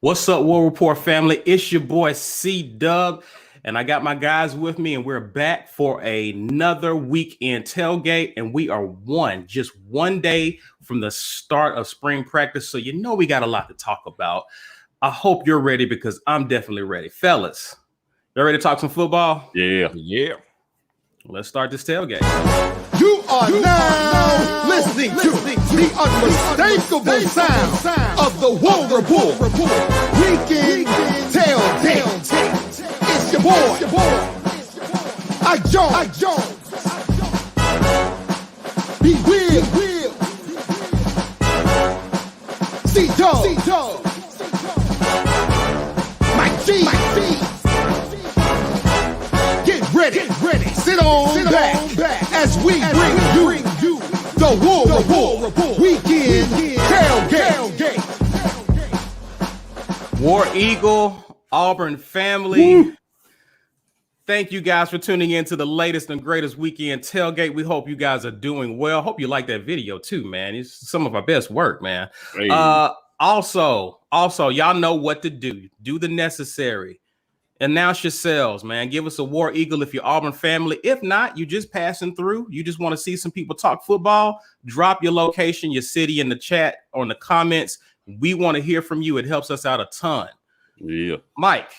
What's up, War Report family? It's your boy C-Dub, and I got my guys with me, and we're back for another weekend tailgate, and we are just one day from the start of spring practice, so you know we got a lot to talk about. I hope you're ready because I'm definitely ready. Fellas, you ready to talk some football? Yeah. Let's start this tailgate. You are now listening to the unmistakable sound of the War Report. Weekend Tailgate. It's your boy, Ike Jones. Be real. C-Dub. Mike G. Get ready. Sit on back as we bring you the War Report. Weekend Tailgate. War Eagle, Auburn family. Woo. Thank you guys for tuning in to the latest and greatest weekend tailgate. We hope you guys are doing well. Hope you like that video too, man. It's some of our best work, man. Hey. Also, y'all know what to do. Do the necessary. Announce yourselves, man. Give us a War Eagle if you're Auburn family. If not, you just passing through. You just want to see some people talk football. Drop your location, your city in the chat or in the comments. We want to hear from you. It helps us out a ton. Yeah. Mike,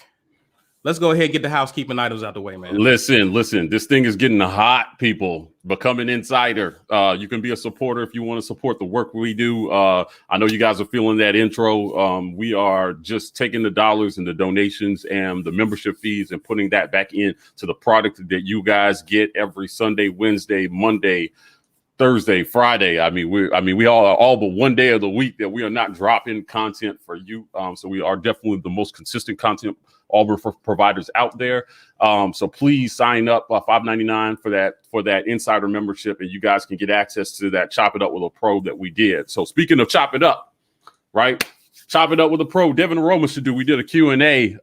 let's go ahead and get the housekeeping items out the way, man. Listen. This thing is getting hot, people. Become an insider. You can be a supporter if you want to support the work we do. I know you guys are feeling that intro. We are just taking the dollars and the donations and the membership fees and putting that back in to the product that you guys get every Sunday, Wednesday, Monday, Thursday, Friday. We all but one day of the week that we are not dropping content for you. So we are definitely the most consistent content Auburn providers out there. So please sign up $5.99 for that insider membership, and you guys can get access to that Chop It Up with a Pro that we did. So speaking of Chop It Up, right? Chop It Up with a Pro. Devin Barrett we did a Q&A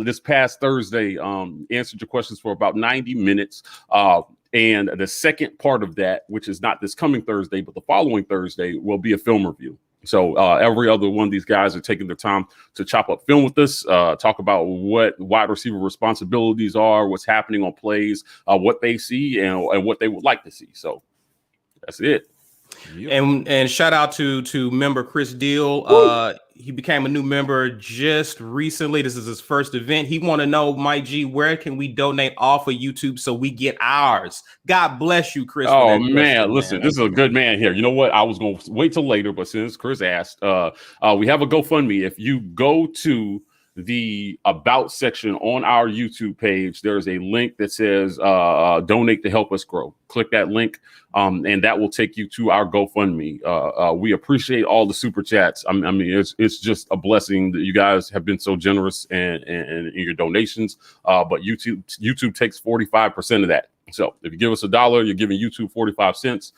this past Thursday. Answered your questions for about 90 minutes. And the second part of that, which is not this coming Thursday, but the following Thursday, will be a film review. So every other one of these guys are taking their time to chop up film with us, talk about what wide receiver responsibilities are, what's happening on plays, what they see, and what they would like to see. So that's it. Yep. And shout out to member Chris Deal. He became a new member just recently. This is his first event. He want to know, Mike G, where can we donate off of YouTube so we get ours? God bless you, Chris. Oh man, listen, this is a good man here. You know what? I was going to wait till later, but since Chris asked, we have a GoFundMe. If you go to the About section on our YouTube page, there's a link that says donate to help us grow. Click that link, and that will take you to our GoFundMe. We appreciate all the super chats. I mean, it's just a blessing that you guys have been so generous in your donations. But YouTube takes 45% of that. So if you give us $1, you're giving YouTube 45 cents.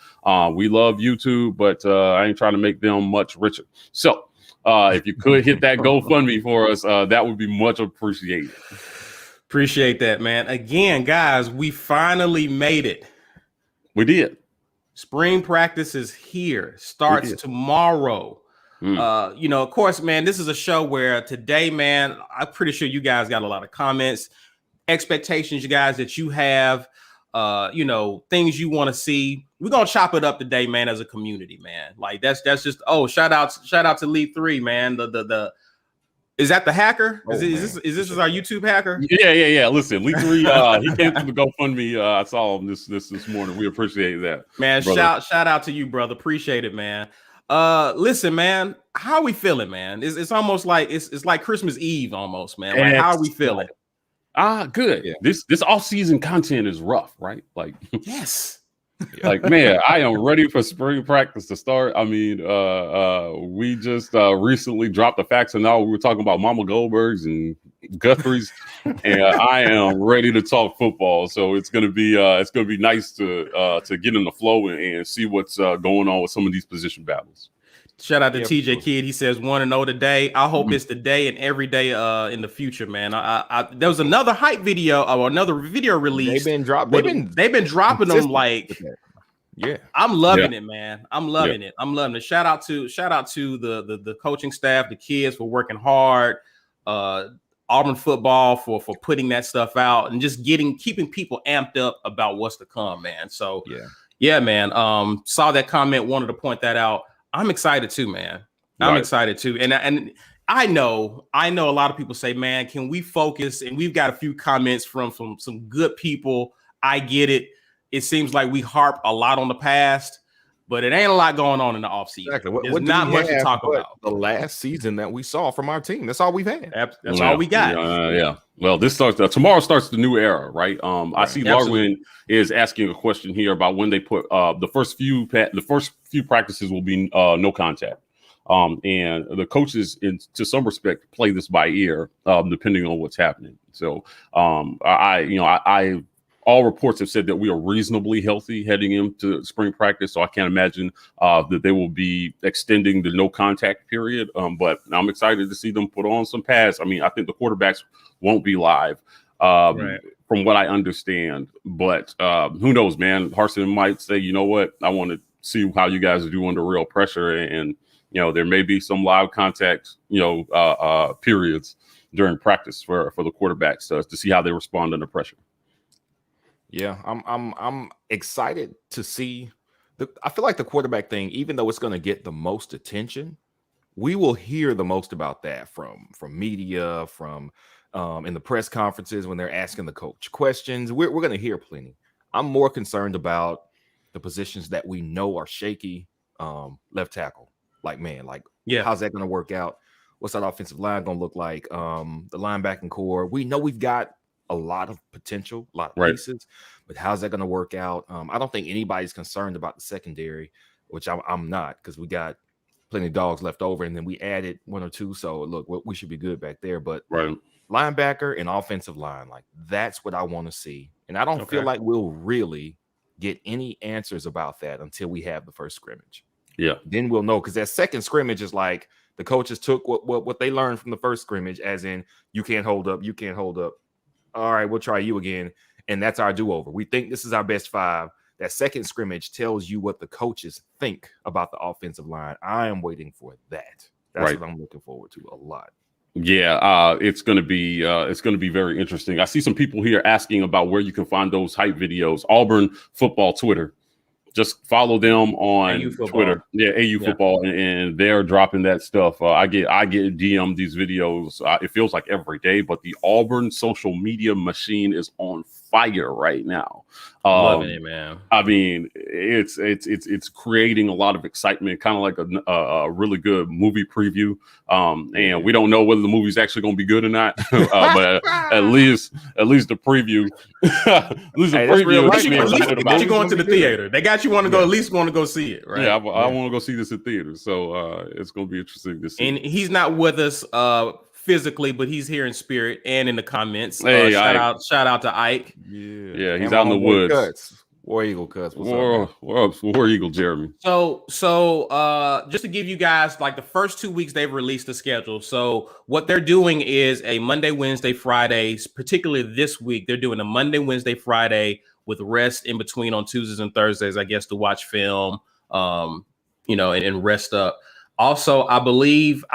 We love YouTube, but I ain't trying to make them much richer. So if you could hit that GoFundMe for us, that would be much appreciated. Appreciate that, man. Again, guys, we finally made it. We did. Spring practice is here. Starts tomorrow. Of course, man, this is a show where today, man, I'm pretty sure you guys got a lot of comments, expectations, you guys, that you have, things you want to see. We're gonna chop it up today, man, as a community, man. Like that's just shout out to Lead 3, man. The is that the hacker? Is this our YouTube hacker? Yeah. Listen, Lead 3, he came through the GoFundMe. I saw him this morning. We appreciate that, man. Brother. Shout out to you, brother. Appreciate it, man. Listen, man, how are we feeling, man? It's almost like it's like Christmas Eve, almost, man. Like, how are we feeling? Good. Yeah. This off-season content is rough, right? Like, yes. Like, man, I am ready for spring practice to start. I mean, we just recently dropped the facts, and now we were talking about Mama Goldbergs and Guthrie's, and I am ready to talk football. So it's gonna be nice to get in the flow and see what's going on with some of these position battles. Shout out to TJ Kidd. He says 1-0 today. I hope it's today and every day in the future, man. There was another hype video or another video release. They've been dropping them like Yeah. I'm loving it, man. I'm loving it. I'm loving it. Shout out to the coaching staff, the kids for working hard. Auburn football for putting that stuff out and just keeping people amped up about what's to come, man. So yeah, man. Saw that comment, wanted to point that out. I'm excited too, man. I'm excited too. And I know a lot of people say, man, can we focus? And we've got a few comments from some good people. I get it. It seems like we harp a lot on the past, but it ain't a lot going on in the offseason. Exactly. There's not much to talk about. The last season that we saw from our team. That's all we've had. That's all we got. Yeah. Well, this starts tomorrow starts the new era, right? I see Larwin is asking a question here about when they put the first few practices will be no contact. And the coaches, to some respect, play this by ear, depending on what's happening. So, all reports have said that we are reasonably healthy heading into spring practice. So I can't imagine that they will be extending the no contact period. But I'm excited to see them put on some pads. I mean, I think the quarterbacks won't be live from what I understand. But who knows, man? Harsin might say, you know what? I want to see how you guys do under real pressure. And there may be some live contact, periods during practice for the quarterbacks to see how they respond under pressure. Yeah, I'm excited to see. I feel like the quarterback thing, even though it's going to get the most attention, we will hear the most about that from media, from in the press conferences when they're asking the coach questions. We're going to hear plenty. I'm more concerned about the positions that we know are shaky. Left tackle, how's that going to work out? What's that offensive line going to look like? The linebacking core. We know we've got a lot of potential, a lot of pieces, but how's that going to work out? I don't think anybody's concerned about the secondary, which I'm not, because we got plenty of dogs left over, and then we added one or two. So look, we should be good back there. But linebacker and offensive line, that's what I want to see. And I don't feel like we'll really get any answers about that until we have the first scrimmage. Yeah, then we'll know, because that second scrimmage is like the coaches took what they learned from the first scrimmage, as in you can't hold up. All right, we'll try you again. And that's our do-over. We think this is our best five. That second scrimmage tells you what the coaches think about the offensive line. I am waiting for that. That's what I'm looking forward to a lot. Yeah, it's going to be very interesting. I see some people here asking about where you can find those hype videos. Auburn Football Twitter. Just follow them on Twitter. Yeah, AU Football, and they're dropping that stuff. I get DM'd these videos. It feels like every day, but the Auburn social media machine is on fire right now. Loving it, man. I mean, it's creating a lot of excitement, kind of like a really good movie preview. And we don't know whether the movie's actually going to be good or not, but at least the preview. At least the preview. At you going to the theater. They got you want to go, at least want to go see it, right? Yeah, I want to go see this in theater. So it's going to be interesting to see. And he's not with us physically, but he's here in spirit and in the comments. Hey, shout out to Ike. Yeah, he's out in the woods. War Eagle Cuts. War Eagle Jeremy. So just to give you guys, the first 2 weeks they've released the schedule. So what they're doing is a Monday, Wednesday, Fridays. Particularly this week, they're doing a Monday, Wednesday, Friday with rest in between on Tuesdays and Thursdays, I guess, to watch film, and rest up. Also, I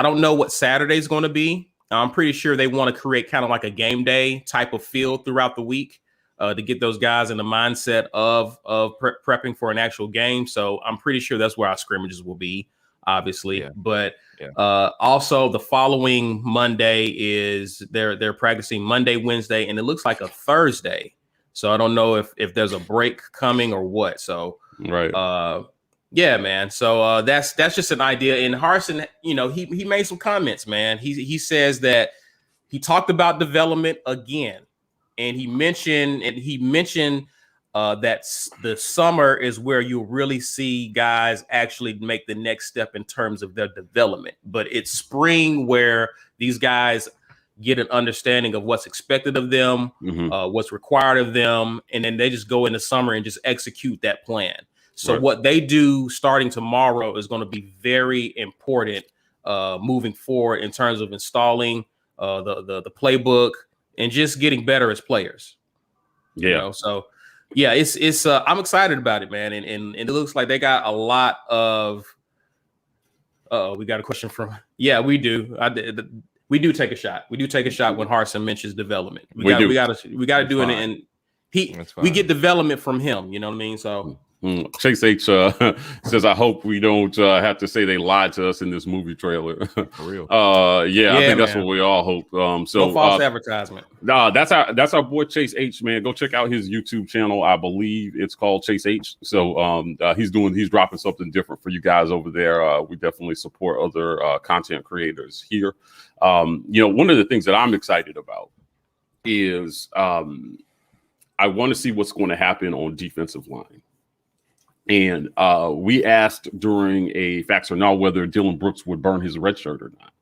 don't know what Saturday's going to be. I'm pretty sure they want to create kind of like a game day type of feel throughout the week to get those guys in the mindset of prepping for an actual game. So I'm pretty sure that's where our scrimmages will be, obviously. Yeah. But also the following Monday is they're practicing Monday, Wednesday, and it looks like a Thursday. So I don't know if there's a break coming or what. So yeah, man. So that's just an idea. And Harsin, he made some comments, man. He says that he talked about development again, and he mentioned that the summer is where you'll really see guys actually make the next step in terms of their development. But it's spring where these guys get an understanding of what's expected of them, what's required of them, and then they just go into summer and just execute that plan. So what they do starting tomorrow is going to be very important moving forward in terms of installing the playbook and just getting better as players. Yeah. So Yeah, it's I'm excited about it, man, and it looks like they got a lot of. We got a question from. Yeah, we do. We do take a shot. We do take a shot when Harson mentions development. We got to do it, and we get development from him. You know what I mean? So. Chase H says, "I hope we don't have to say they lied to us in this movie trailer." For real? Yeah, I think that's what we all hope. So no false advertisement. Nah, that's our boy Chase H, man. Go check out his YouTube channel. I believe it's called Chase H. So he's dropping something different for you guys over there. We definitely support other content creators here. One of the things that I'm excited about is I want to see what's going to happen on defensive line. And we asked during a Facts or Not whether Dylan Brooks would burn his red shirt or not.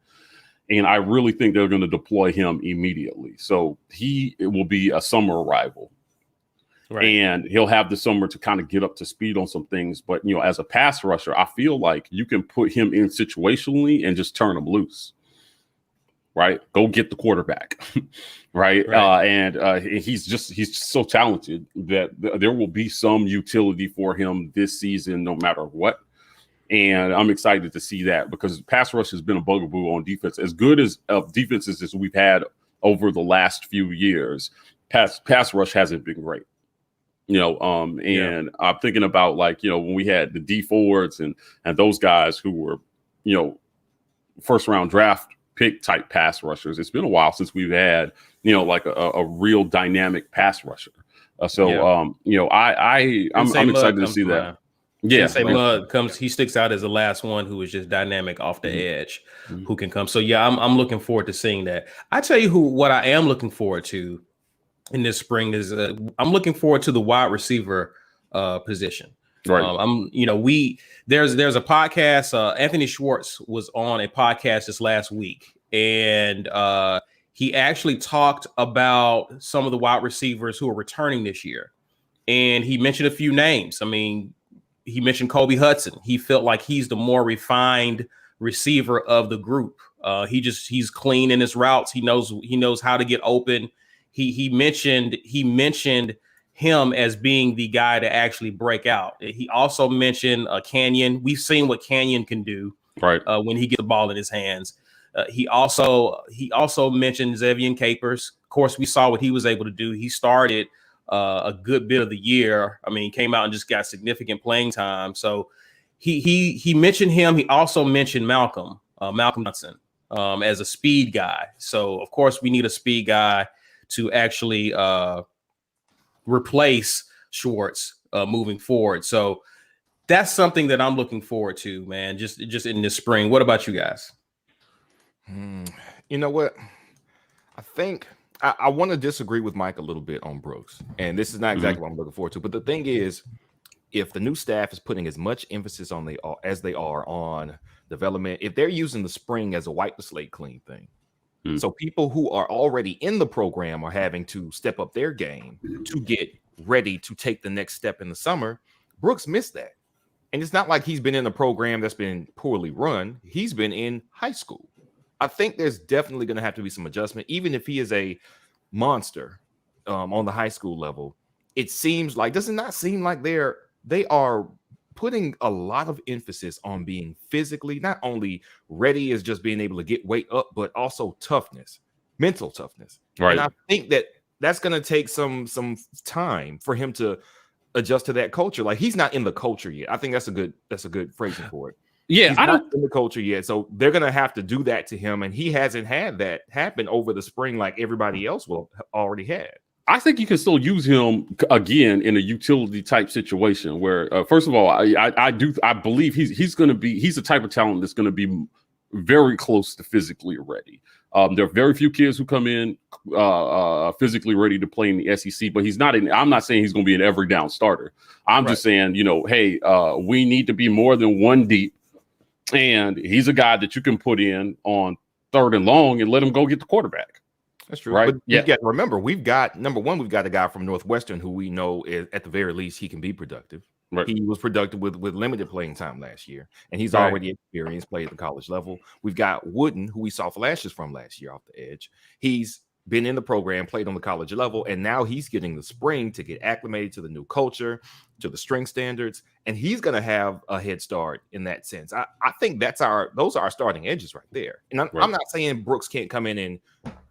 And I really think they're going to deploy him immediately. So it will be a summer arrival. Right. And he'll have the summer to kind of get up to speed on some things. But, as a pass rusher, I feel like you can put him in situationally and just turn him loose. Right. Go get the quarterback. Right. And he's just so talented that there will be some utility for him this season, no matter what. And I'm excited to see that because pass rush has been a bugaboo on defense. As good as defenses as we've had over the last few years, pass rush hasn't been great. And I'm thinking about when we had the D Fords and those guys who were, first round draft pick type pass rushers. It's been a while since we've had, a real dynamic pass rusher. I'm excited to see that. Yeah, Mud comes. He sticks out as the last one who is just dynamic off the edge, who can come. So yeah, I'm looking forward to seeing that. I tell you what I am looking forward to in this spring is I'm looking forward to the wide receiver position. Right. There's a podcast. Anthony Schwartz was on a podcast this last week, and he actually talked about some of the wide receivers who are returning this year, and he mentioned a few names. I mean, he mentioned Kobe Hudson. He felt like he's the more refined receiver of the group. He's clean in his routes. He knows how to get open. He mentioned him as being the guy to actually break out. He also mentioned Canyon. We've seen what Canyon can do when he gets the ball in his hands. He also mentioned Zevian Capers. Of course, we saw what he was able to do. He started a good bit of the year. I mean, came out and just got significant playing time. So he mentioned him. He also mentioned Malcolm Johnson as a speed guy. So of course we need a speed guy to actually replace Schwartz moving forward. So that's something that I'm looking forward to, man. Just in this spring. What about you guys? You know what? I think I want to disagree with Mike a little bit on Brooks, and this is not exactly what I'm looking forward to. But the thing is, if the new staff is putting as much emphasis on as they are on development, if they're using the spring as a wipe the slate clean thing, so people who are already in the program are having to step up their game to get ready to take the next step in the summer. Brooks missed that, and it's not like he's been in a program that's been poorly run. He's been in high school. I think there's definitely going to have to be some adjustment, even if he is a monster on the high school level. It seems like, does it not seem like they are putting a lot of emphasis on being physically not only ready as just being able to get weight up, but also toughness, mental toughness. Right. And I think that's going to take some time for him to adjust to that culture. Like, he's not in the culture yet. I think that's a good phrasing for it. Yeah, he's not in the culture yet, so they're gonna have to do that to him, and he hasn't had that happen over the spring like everybody else will already had. I think you can still use him again in a utility type situation where, first of all, I believe he's the type of talent that's going to be very close to physically ready. There are very few kids who come in physically ready to play in the SEC, but I'm not saying he's going to be an every down starter. I'm just saying, hey, we need to be more than one deep. And he's a guy that you can put in on 3rd and long and let him go get the quarterback. That's true. Right. But you got to remember, we've got a guy from Northwestern who we know is, at the very least, he can be productive. Right. He was productive with limited playing time last year, and he's already experienced, played at the college level. We've got Wooten, who we saw flashes from last year off the edge. He's been in the program, played on the college level, and now he's getting the spring to get acclimated to the new culture, to the strength standards, and he's going to have a head start in that sense. I think those are our starting edges right there. And I'm not saying Brooks can't come in, and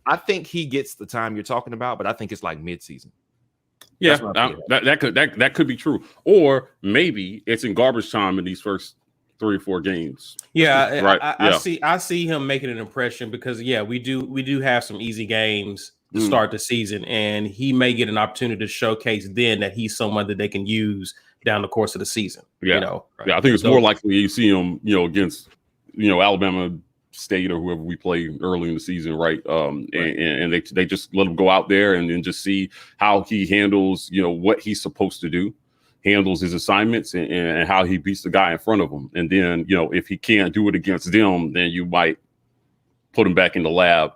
I think he gets the time you're talking about, but I think it's like mid-season. Yeah, that could be true, or maybe it's in garbage time in these first 3 or 4 games. Yeah, right. I see him making an impression because we do have some easy games to start the season, and he may get an opportunity to showcase then that he's someone that they can use down the course of the season. Yeah, I think it's more likely you see him, against Alabama State or whoever we play early in the season, right? And they just let him go out there and then just see how he handles, what he's supposed to do, handles his assignments, and how he beats the guy in front of him. And then, if he can't do it against them, then you might put him back in the lab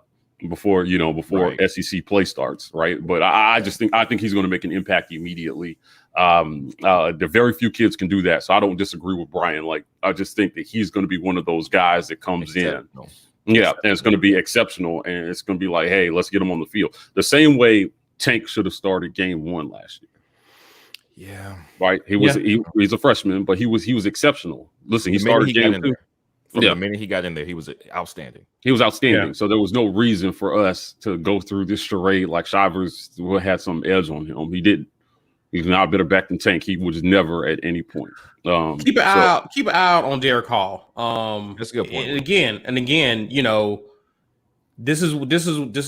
before SEC play starts, right? But I think he's going to make an impact immediately. The very few kids can do that, so I don't disagree with Brian. Like, I just think that he's going to be one of those guys that comes in, and it's going to be exceptional, and it's going to be like, hey, let's get him on the field. The same way Tank should have started game 1 last year. Yeah, right. He's a freshman, but he was exceptional. Listen, he started game 2. From the minute he got in there, he was outstanding. Yeah. So there was no reason for us to go through this charade like Shivers had some edge on him. He didn't. He's now better back than Tank. He was never at any point. Keep an eye out on Derek Hall. That's a good point. And again, this is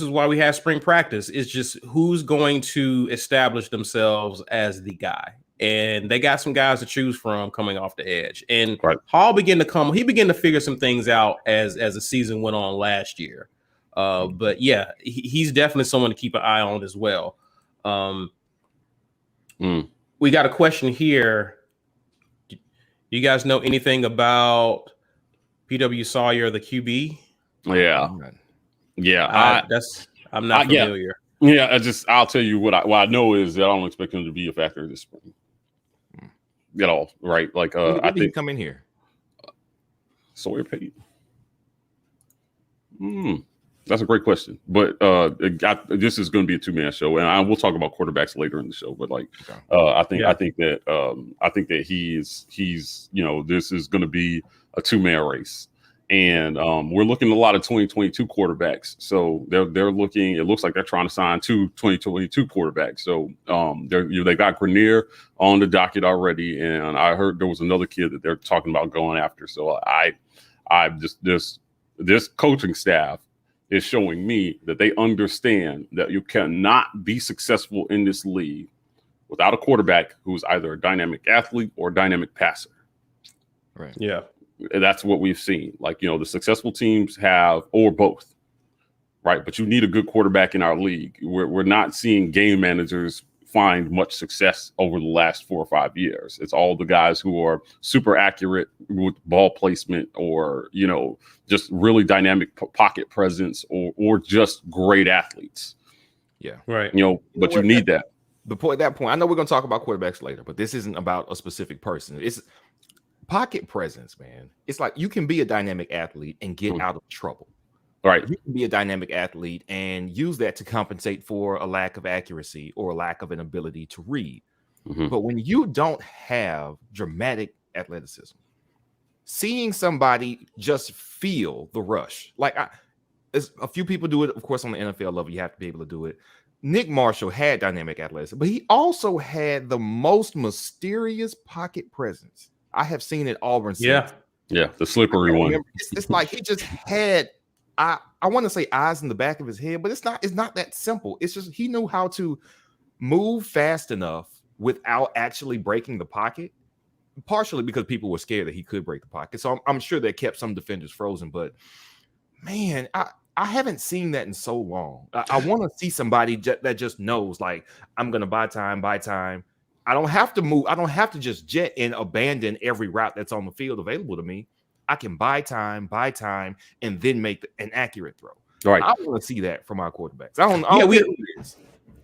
why we have spring practice. It's just who's going to establish themselves as the guy. And they got some guys to choose from coming off the edge. And Hall began to figure some things out as the season went on last year. But yeah, he's definitely someone to keep an eye on as well. We got a question here. Do you guys know anything about PW Sawyer, the QB? Yeah. I'm not familiar. Yeah, I'll tell you what I know is that I don't expect him to be a factor this spring at all, right? Like, I think come in here. Sawyer paid. That's a great question, but this is going to be a 2-man show, and I will talk about quarterbacks later in the show. But I think that he's this is going to be a 2-man race. And we're looking at a lot of 2022 quarterbacks. So they're looking. It looks like they're trying to sign 2 2022 quarterbacks. So they got Grenier on the docket already, and I heard there was another kid that they're talking about going after. So this coaching staff is showing me that they understand that you cannot be successful in this league without a quarterback who's either a dynamic athlete or a dynamic passer. Right. Yeah. That's what we've seen. Like, the successful teams have, or both, right? But you need a good quarterback in our league. We're not seeing game managers find much success over the last 4 or 5 years. It's all the guys who are super accurate with ball placement, or, just really dynamic pocket presence, or just great athletes. Yeah. Right. But you need that. That point, I know we're going to talk about quarterbacks later, but this isn't about a specific person. It's pocket presence, man. It's like you can be a dynamic athlete and get out of trouble. Right. You can be a dynamic athlete and use that to compensate for a lack of accuracy or a lack of an ability to read. But when you don't have dramatic athleticism, seeing somebody just feel the rush, like a few people do it, of course, on the NFL level, you have to be able to do it. Nick Marshall had dynamic athleticism, but he also had the most mysterious pocket presence I have seen at Auburn. Yeah, the slippery one. It's like he just had, I want to say eyes in the back of his head, but it's not that simple. It's just he knew how to move fast enough without actually breaking the pocket, partially because people were scared that he could break the pocket. So I'm sure that kept some defenders frozen. But man, I haven't seen that in so long. I want to see somebody that just knows, like, I'm going to buy time. I don't have to move. I don't have to just jet and abandon every route that's on the field available to me. I can buy time, and then make an accurate throw. Right. I want to see that from our quarterbacks.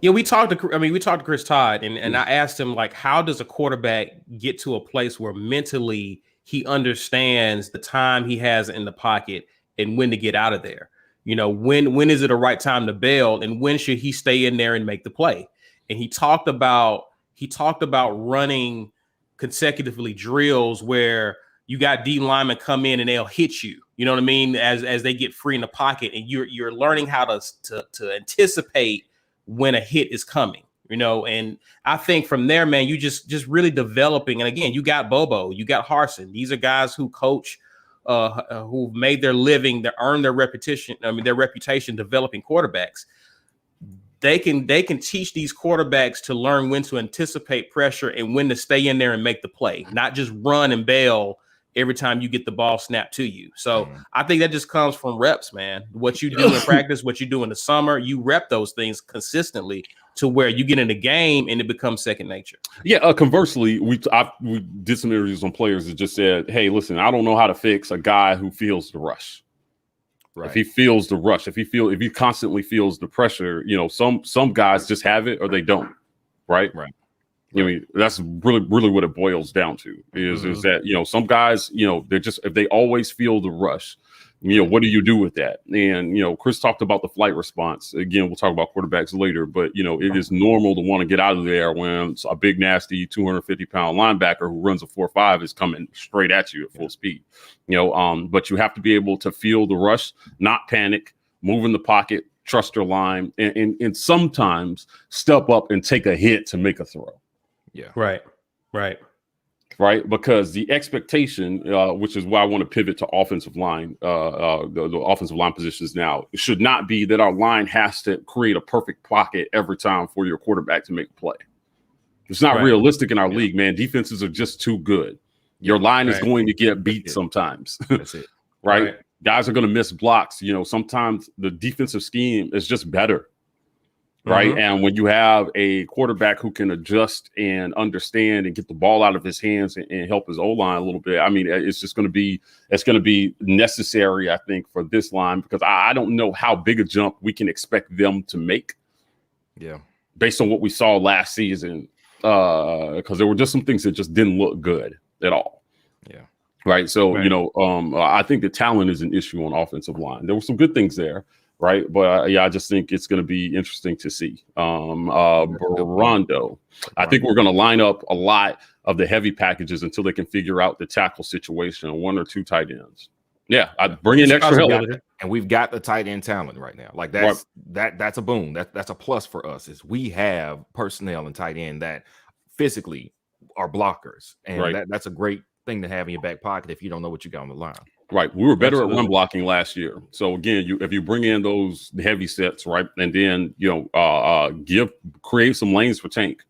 We talked to Chris Todd, and I asked him, like, how does a quarterback get to a place where mentally he understands the time he has in the pocket and when to get out of there? You know, when is it the right time to bail, and when should he stay in there and make the play? And he talked about running consecutively drills where you got D linemen come in and they'll hit you. You know what I mean? As they get free in the pocket, and you're learning how to anticipate when a hit is coming. You know, and I think from there, man, you just really developing. And again, you got Bobo, you got Harsin. These are guys who coach, who've made their living, that earned their reputation. I mean, their reputation developing quarterbacks. They can teach these quarterbacks to learn when to anticipate pressure and when to stay in there and make the play, not just run and bail every time you get the ball snapped to you. So I think that just comes from reps, man. What you do in practice, what you do in the summer, you rep those things consistently to where you get in the game and it becomes second nature. Yeah. Conversely, we did some interviews on players that just said, "Hey, listen, I don't know how to fix a guy who feels the rush. Right. If he feels the rush, if he constantly feels the pressure, you know, some guys just have it or they don't. Right. I mean, that's really what it boils down to is that, you know, some guys, you know, they're just, if they always feel the rush, you know, what do you do with that? And, you know, Chris talked about the flight response. Again, we'll talk about quarterbacks later, but, you know, it is normal to want to get out of there when a big, nasty 250-pound linebacker who runs a 4.5 is coming straight at you at full speed, you know, but you have to be able to feel the rush, not panic, move in the pocket, trust your line, and sometimes step up and take a hit to make a throw. Yeah. Right. Because the expectation, which is why I want to pivot to offensive line, the offensive line positions now, it should not be that our line has to create a perfect pocket every time for your quarterback to make a play. It's not realistic in our league, man. Defenses are just too good. Your line is going to get beat sometimes. That's it. Right. Guys are going to miss blocks. You know, sometimes the defensive scheme is just better. Right. And when you have a quarterback who can adjust and understand and get the ball out of his hands and help his O-line a little bit, I mean, it's going to be necessary, I think, for this line, because I don't know how big a jump we can expect them to make. Yeah. Based on what we saw last season, because there were just some things that just didn't look good at all. Yeah. Right. So, you know, I think the talent is an issue on offensive line. There were some good things there. Right. But I just think it's going to be interesting to see. Rondo, I think we're going to line up a lot of the heavy packages until they can figure out the tackle situation, 1 or 2 tight ends. Yeah. I'd bring in extra help. And we've got the tight end talent right now. Like that's a boom. That's a plus for us is we have personnel and tight end that physically are blockers. And that's a great thing to have in your back pocket if you don't know what you got on the line. Right. We were better at run blocking last year. So again, if you bring in those heavy sets, right, and then, you know, create some lanes for Tank.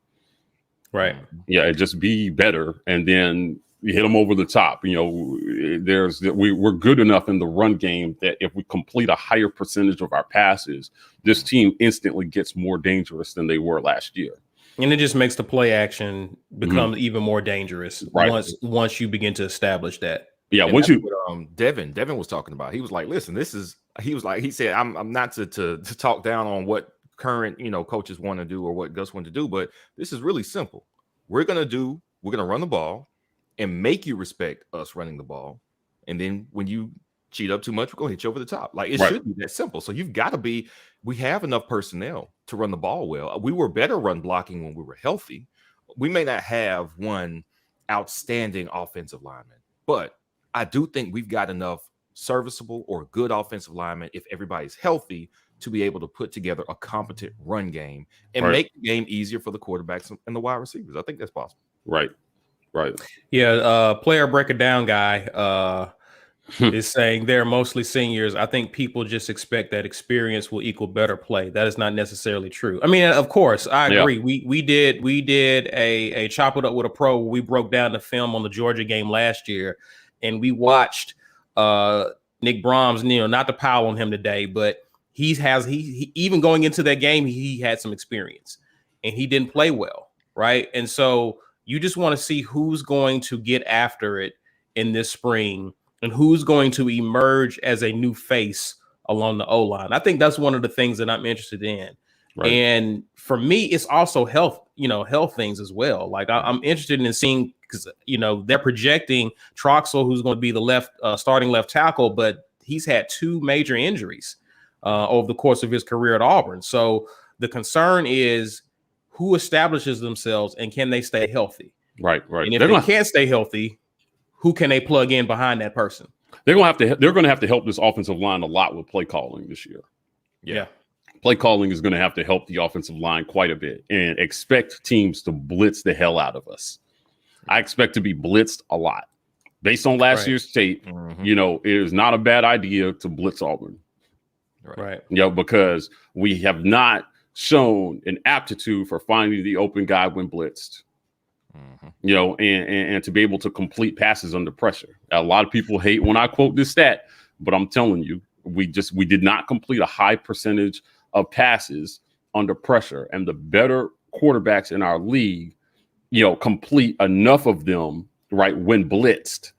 Right. Yeah, just be better, and then you hit them over the top. You know, we're good enough in the run game that if we complete a higher percentage of our passes, this team instantly gets more dangerous than they were last year. And it just makes the play action become even more dangerous once you begin to establish that. Yeah, once you Devin was talking about. He was like, listen, he said, I'm not to talk down on what current, you know, coaches want to do or what Gus wanted to do, but this is really simple. We're gonna run the ball and make you respect us running the ball. And then when you cheat up too much, we're gonna hit you over the top. Like it should be that simple. So we have enough personnel to run the ball well. We were better run blocking when we were healthy. We may not have one outstanding offensive lineman, but I do think we've got enough serviceable or good offensive linemen, if everybody's healthy, to be able to put together a competent run game and make the game easier for the quarterbacks and the wide receivers. I think that's possible. Right. Yeah. Player break it down guy is saying they're mostly seniors. I think people just expect that experience will equal better play. That is not necessarily true. I mean, of course, I agree. We did a chop it up with a pro. We broke down the film on the Georgia game last year. And we watched Nick Brahms, you know, not to pile on him today, but he even going into that game, he had some experience and he didn't play well. Right. And so you just want to see who's going to get after it in this spring and who's going to emerge as a new face along the O-line. I think that's one of the things that I'm interested in. Right. And for me, it's also health things as well. Like I'm interested in seeing, because, you know, they're projecting Troxel, who's going to be the starting left tackle, but he's had 2 major injuries over the course of his career at Auburn. So the concern is who establishes themselves and can they stay healthy? Right. And if they can't stay healthy, who can they plug in behind that person? They're going to have to help this offensive line a lot with play calling this year. Yeah. Play calling is going to have to help the offensive line quite a bit, and expect teams to blitz the hell out of us. I expect to be blitzed a lot. Based on last year's tape, it is not a bad idea to blitz Auburn. Right. Because we have not shown an aptitude for finding the open guy when blitzed. And to be able to complete passes under pressure. A lot of people hate when I quote this stat, but I'm telling you, we did not complete a high percentage of passes under pressure, and the better quarterbacks in our league, complete enough of them right when blitzed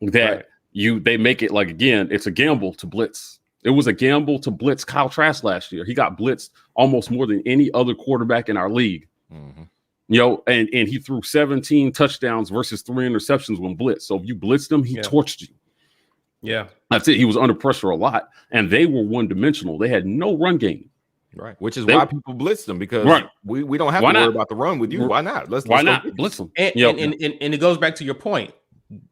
that they make it like, again, it's a gamble to blitz. It was a gamble to blitz Kyle Trask last year. He got blitzed almost more than any other quarterback in our league. And he threw 17 touchdowns versus 3 interceptions when blitzed. So if you blitzed him, he torched you. Yeah. That's it. He was under pressure a lot, and they were one-dimensional. They had no run game. Right. Which is why people blitz them, because we don't have to worry about the run with you. Why not? Let's blitz them? And it goes back to your point.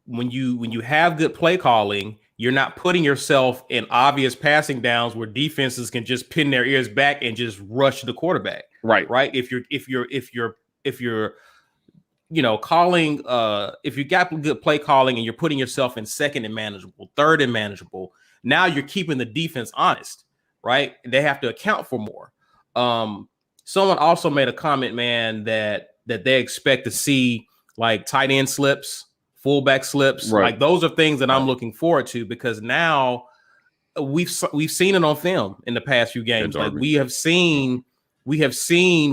When you have good play calling, you're not putting yourself in obvious passing downs where defenses can just pin their ears back and just rush the quarterback. Right. If you're calling, if you got good play calling and you're putting yourself in second and manageable, third and manageable, now you're keeping the defense honest, right? They have to account for more. Someone also made a comment, man, that they expect to see like tight end slips, fullback slips. Like those are things that I'm looking forward to, because now we've seen it on film in the past few games. Like we have seen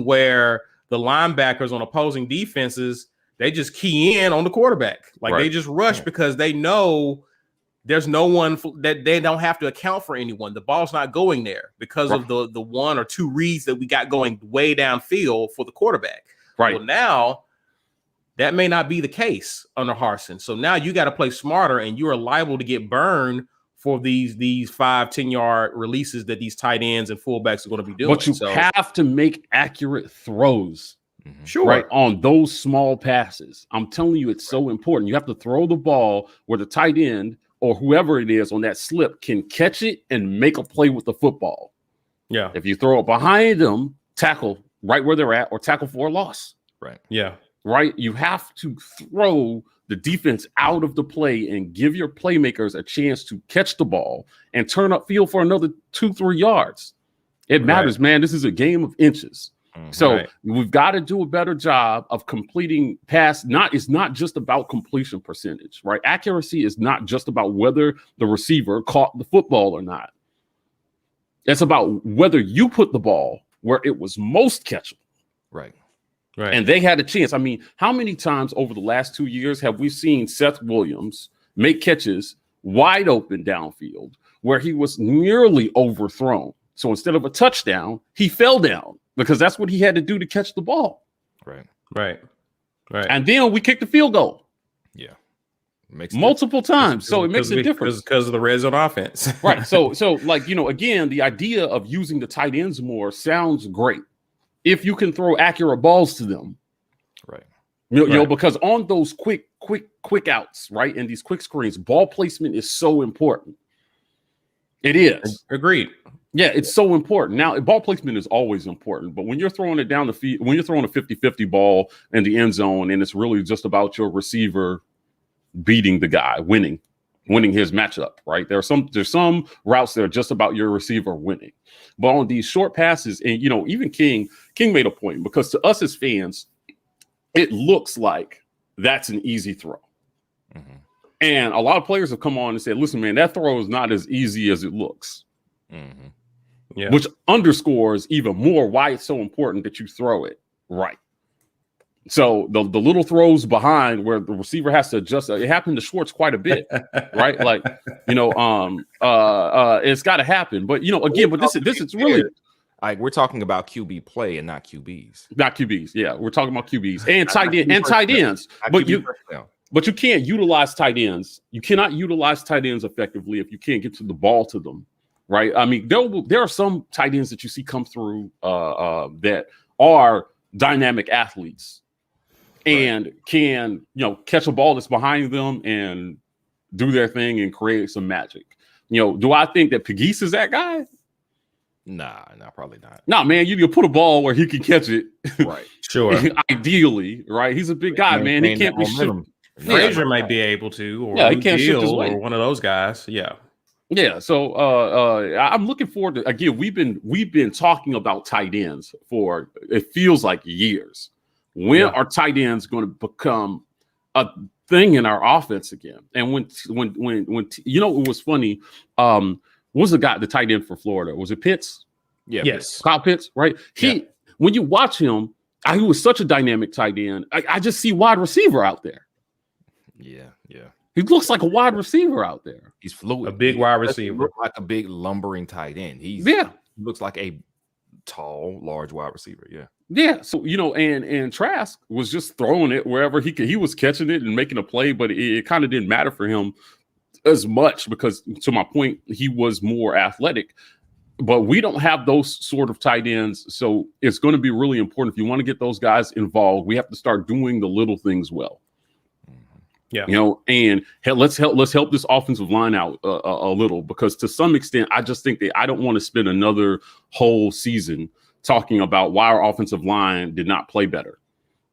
where the linebackers on opposing defenses, they just key in on the quarterback. Like they just rush because they know there's no one that they don't have to account for anyone. The ball's not going there because of the one or two reads that we got going way downfield for the quarterback. Well, now that may not be the case under Harsin. So now you got to play smarter, and you are liable to get burned for these 5-10 yard releases that these tight ends and fullbacks are going to be doing. But you have to make accurate throws. Sure. Right on those small passes. I'm telling you, it's so important. You have to throw the ball where the tight end or whoever it is on that slip can catch it and make a play with the football. Yeah. If you throw it behind them, tackle right where they're at, or tackle for a loss. Right. Yeah. Right. You have to throw the defense out of the play and give your playmakers a chance to catch the ball and turn upfield for another 2-3 yards. It matters, man. This is a game of inches. So we've got to do a better job of completing pass. It's not just about completion percentage, right? Accuracy is not just about whether the receiver caught the football or not. It's about whether you put the ball where it was most catchable. Right. And they had a chance. I mean, how many times over the last 2 years have we seen Seth Williams make catches wide open downfield where he was nearly overthrown? So instead of a touchdown, he fell down, because that's what he had to do to catch the ball. Right. And then we kicked the field goal. Yeah. Makes multiple times. So it makes a difference. Because of the red zone offense. Right. So like, again, the idea of using the tight ends more sounds great if you can throw accurate balls to them. Right. Because on those quick outs, right, and these quick screens, ball placement is so important. It is. Agreed. Yeah, it's so important. Now, ball placement is always important, but when you're throwing it down the field, when you're throwing a 50-50 ball in the end zone, and it's really just about your receiver beating the guy, winning his matchup, right? There's some routes that are just about your receiver winning. But on these short passes, and even King made a point, because to us as fans, it looks like that's an easy throw. And a lot of players have come on and said, listen, man, that throw is not as easy as it looks. Yeah. Which underscores even more why it's so important that you throw it right. So the little throws behind where the receiver has to adjust, it happened to Schwartz quite a bit, right? Like, it's got to happen. But again, but this is really like we're talking about QB play and not QBs. Not QBs, yeah. We're talking about QBs and tight ends. But you can't utilize tight ends. You cannot utilize tight ends effectively if you can't get to the ball to them. right? I mean, there are some tight ends that you see come through that are dynamic athletes and can, catch a ball that's behind them and do their thing and create some magic. Do I think that Pegues is that guy? Nah, probably not. Nah, man, you put a ball where he can catch it. Right. Sure. Ideally, right? He's a big guy, man. He can't be shooting. Frazier might be able to, or he can't shift his weight. or one of those guys. Yeah. Yeah. So I'm looking forward to, again, we've been talking about tight ends for, it feels like, years. When are tight ends going to become a thing in our offense again? And when it was funny, what was the tight end for Florida? Was it Pitts? Yeah. Yes. Kyle Pitts, right? When you watch him, he was such a dynamic tight end. I just see wide receiver out there. Yeah. He looks like a wide receiver out there. He's fluid. A big wide receiver. He looks like a big lumbering tight end. He looks like a tall, large wide receiver. Yeah. Yeah. So, and Trask was just throwing it wherever he could. He was catching it and making a play, but it kind of didn't matter for him as much because, to my point, he was more athletic. But we don't have those sort of tight ends. So it's going to be really important. If you want to get those guys involved, we have to start doing the little things well. Yeah. And let's help this offensive line out a little, because to some extent, I just think that I don't want to spend another whole season talking about why our offensive line did not play better.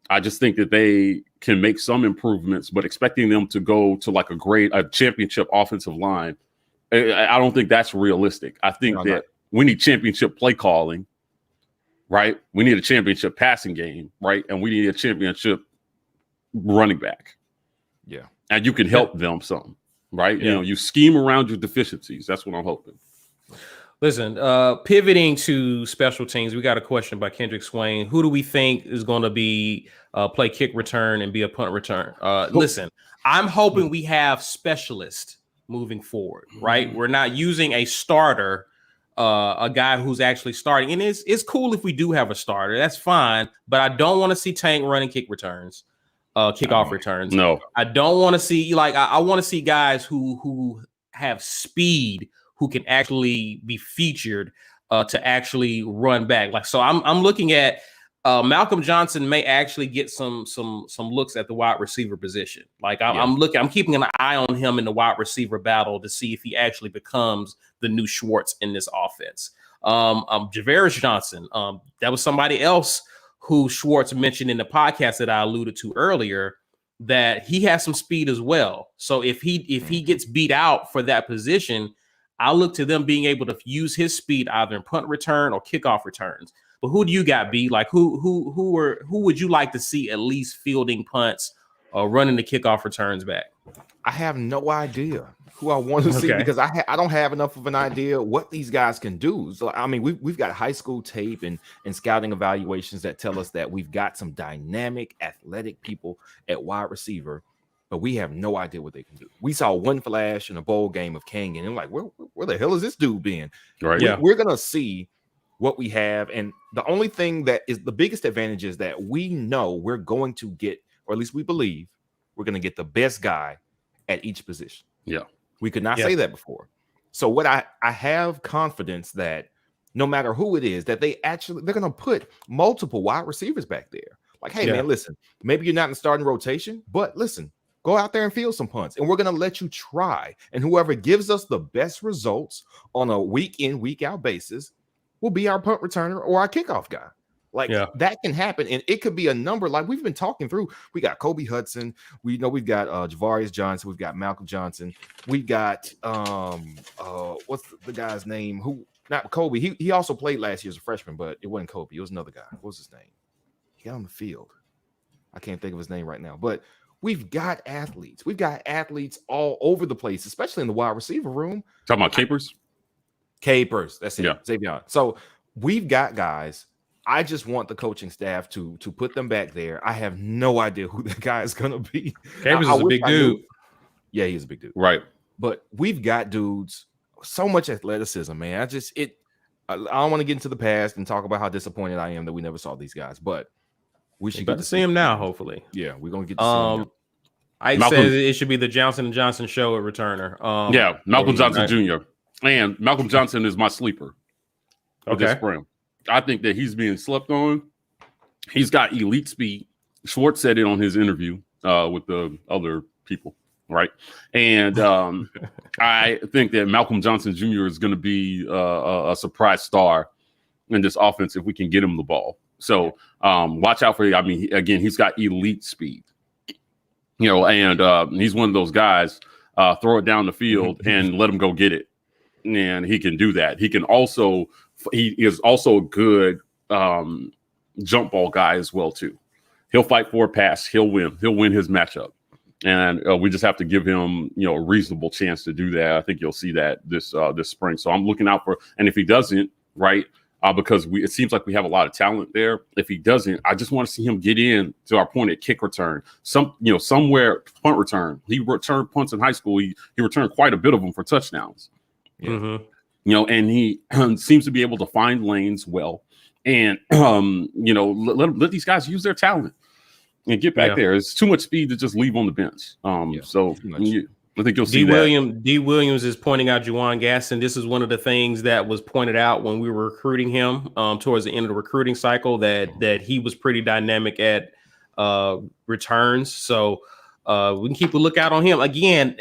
I just think that they can make some improvements, but expecting them to go to like a championship offensive line, I don't think that's realistic. I think we need championship play calling, right? We need a championship passing game, right? And we need a championship running back. Yeah. And you can help them some, right? Yeah. You scheme around your deficiencies. That's what I'm hoping. Listen, pivoting to special teams, we got a question by Kendrick Swain. Who do we think is going to be play kick return and be a punt return? Listen, I'm hoping we have specialists moving forward, right? We're not using a starter, a guy who's actually starting. And it's cool if we do have a starter. That's fine. But I don't want to see Tank running kick returns. Kickoff returns. No, I don't want to see I want to see guys who have speed, who can actually be featured to actually run back. So I'm looking at Malcolm Johnson may actually get some looks at the wide receiver position. I'm keeping an eye on him in the wide receiver battle to see if he actually becomes the new Schwartz in this offense. Javarez Johnson, that was somebody else who Schwartz mentioned in the podcast that I alluded to earlier, that he has some speed as well. So if he gets beat out for that position, I look to them being able to use his speed either in punt return or kickoff returns. But who do you got, B? Like who would you like to see at least fielding punts or running the kickoff returns back? I have no idea who I want to see because I don't have enough of an idea what these guys can do. So I mean, we've got high school tape and scouting evaluations that tell us that we've got some dynamic, athletic people at wide receiver, but we have no idea what they can do. We saw one flash in a bowl game of Kangan, and like, where the hell is this dude been? Right. We're gonna see what we have, and the only thing that is the biggest advantage is that we know we're going to get, or at least we believe, we're going to get the best guy at each position. Yeah. We could not say that before. So what I have confidence that no matter who it is, that they're going to put multiple wide receivers back there. Like, hey, man, listen, maybe you're not in starting rotation, but listen, go out there and field some punts, and we're going to let you try. And whoever gives us the best results on a week in, week out basis will be our punt returner or our kickoff guy. Like that can happen, and it could be a number. Like we've been talking through, we got Kobe Hudson, we know we've got Javarez Johnson, we've got Malcolm Johnson, we got what's the guy's name? Who not Kobe? He also played last year as a freshman, but it wasn't Kobe. It was another guy. What was his name? He got on the field. I can't think of his name right now, but we've got athletes. We've got athletes all over the place, especially in the wide receiver room. Talking about Capers. That's it. Yeah. Xavier. So we've got guys. I just want the coaching staff to put them back there. I have no idea who the guy is going to be. Capers is a big dude. Yeah, he's a big dude. Right. But we've got dudes, so much athleticism, man. I don't want to get into the past and talk about how disappointed I am that we never saw these guys, but we should get to see him now, hopefully. Yeah, we're going to get to see him. I said it should be the Johnson & Johnson show at returner. Malcolm Johnson Jr. And Malcolm Johnson is my sleeper with this spring. I think that he's being slept on. He's got elite speed. Schwartz said it on his interview with the other people, right? And I think that Malcolm Johnson Jr. is going to be a surprise star in this offense if we can get him the ball. So watch out for. I mean, again, he's got elite speed, and he's one of those guys. Throw it down the field and let him go get it, and he can do that. He is also a good jump ball guy as well too. He'll fight for a pass. He'll win his matchup, and we just have to give him a reasonable chance to do that. I think you'll see that this spring. So I'm looking out for, and if he doesn't, right. Because it seems like we have a lot of talent there. If he doesn't, I just want to see him get in to our point at kick return. Somewhere punt return. He returned punts in high school. He returned quite a bit of them for touchdowns. Yeah. And he seems to be able to find lanes well. And let these guys use their talent and get back there. It's too much speed to just leave on the bench. So I think you'll see D. Williams is pointing out Juwan Gaston. This is one of the things that was pointed out when we were recruiting him towards the end of the recruiting cycle, that he was pretty dynamic at returns. So we can keep a lookout on him. Again,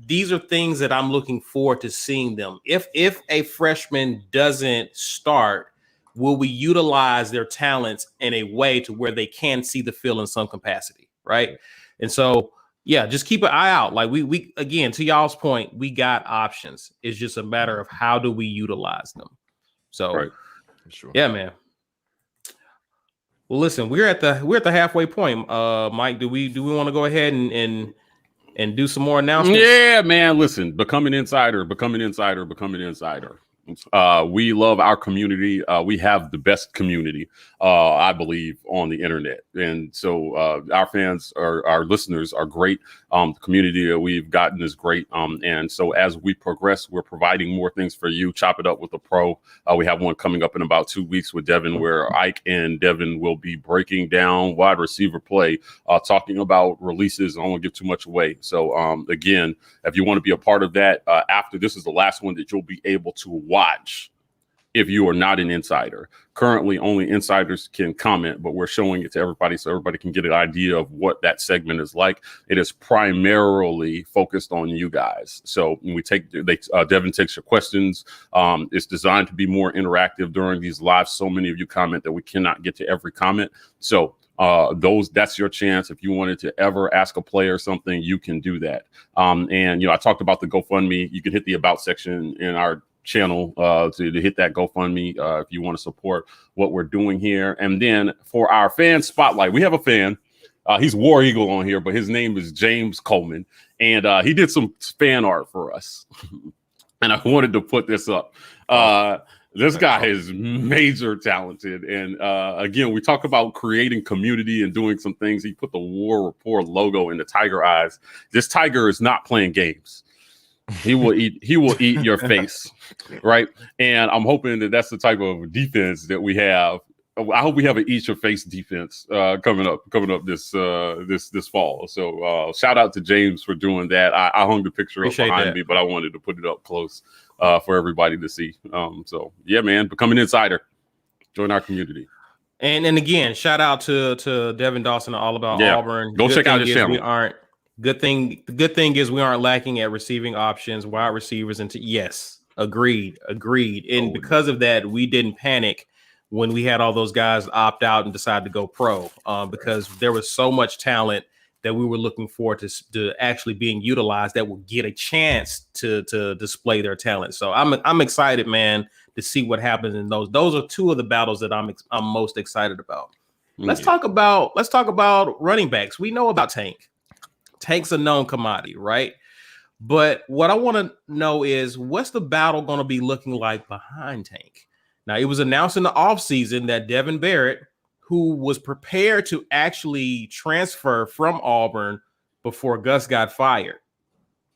these are things that I'm looking forward to seeing them. If a freshman doesn't start, will we utilize their talents in a way to where they can see the field in some capacity, right? And so yeah, just keep an eye out. Like we again, to y'all's point, we got options. It's just a matter of how do we utilize them. So, sure. Yeah, man. Well, listen, we're at the halfway point. Mike, do we want to go ahead and do some more announcements? Yeah, man. Listen, become an insider. We love our community. We have the best community, I believe, on the internet. And so our fans, our listeners are great. The community that we've gotten is great. And so as we progress, we're providing more things for you. Chop it up with a pro. We have one coming up in about 2 weeks with Devin, where Ike and Devin will be breaking down wide receiver play, talking about releases. I don't want to give too much away. So again, if you want to be a part of that, after this is the last one that you'll be able to watch if you are not an insider. Currently, only insiders can comment, but we're showing it to everybody so everybody can get an idea of what that segment is like. It is primarily focused on you guys. So when Devin takes your questions. It's designed to be more interactive during these lives. So many of you comment that we cannot get to every comment. So that's your chance. If you wanted to ever ask a player something, you can do that. And I talked about the GoFundMe. You can hit the about section in our channel to hit that GoFundMe if you want to support what we're doing here. And then for our fan spotlight, we have a fan. He's War Eagle on here, but his name is James Coleman, and he did some fan art for us. And I wanted to put this up. This guy is major talented. And again, we talk about creating community and doing some things. He put the War Report logo in the tiger eyes. This tiger is not playing games. He will eat your face, right? And I'm hoping that that's the type of defense that we have. I hope we have an eat your face defense coming up this fall. So shout out to James for doing that. I hung the picture up behind me, but I wanted to put it up close for everybody to see. So yeah, man, become an insider, join our community. And again, shout out to Devin Dawson, all about Auburn. Go check out his channel. The good thing is we aren't lacking at receiving options, wide receivers, and yes, agreed. And because of that, we didn't panic when we had all those guys opt out and decide to go pro, because there was so much talent that we were looking forward to actually being utilized that will get a chance to display their talent. So I'm excited, man, to see what happens in those. Those are two of the battles that I'm most excited about. Let's talk about running backs. We know about Tank. Tank's a known commodity, right? But what I want to know is, what's the battle going to be looking like behind Tank? Now, it was announced in the offseason that Devin Barrett, who was prepared to actually transfer from Auburn before Gus got fired.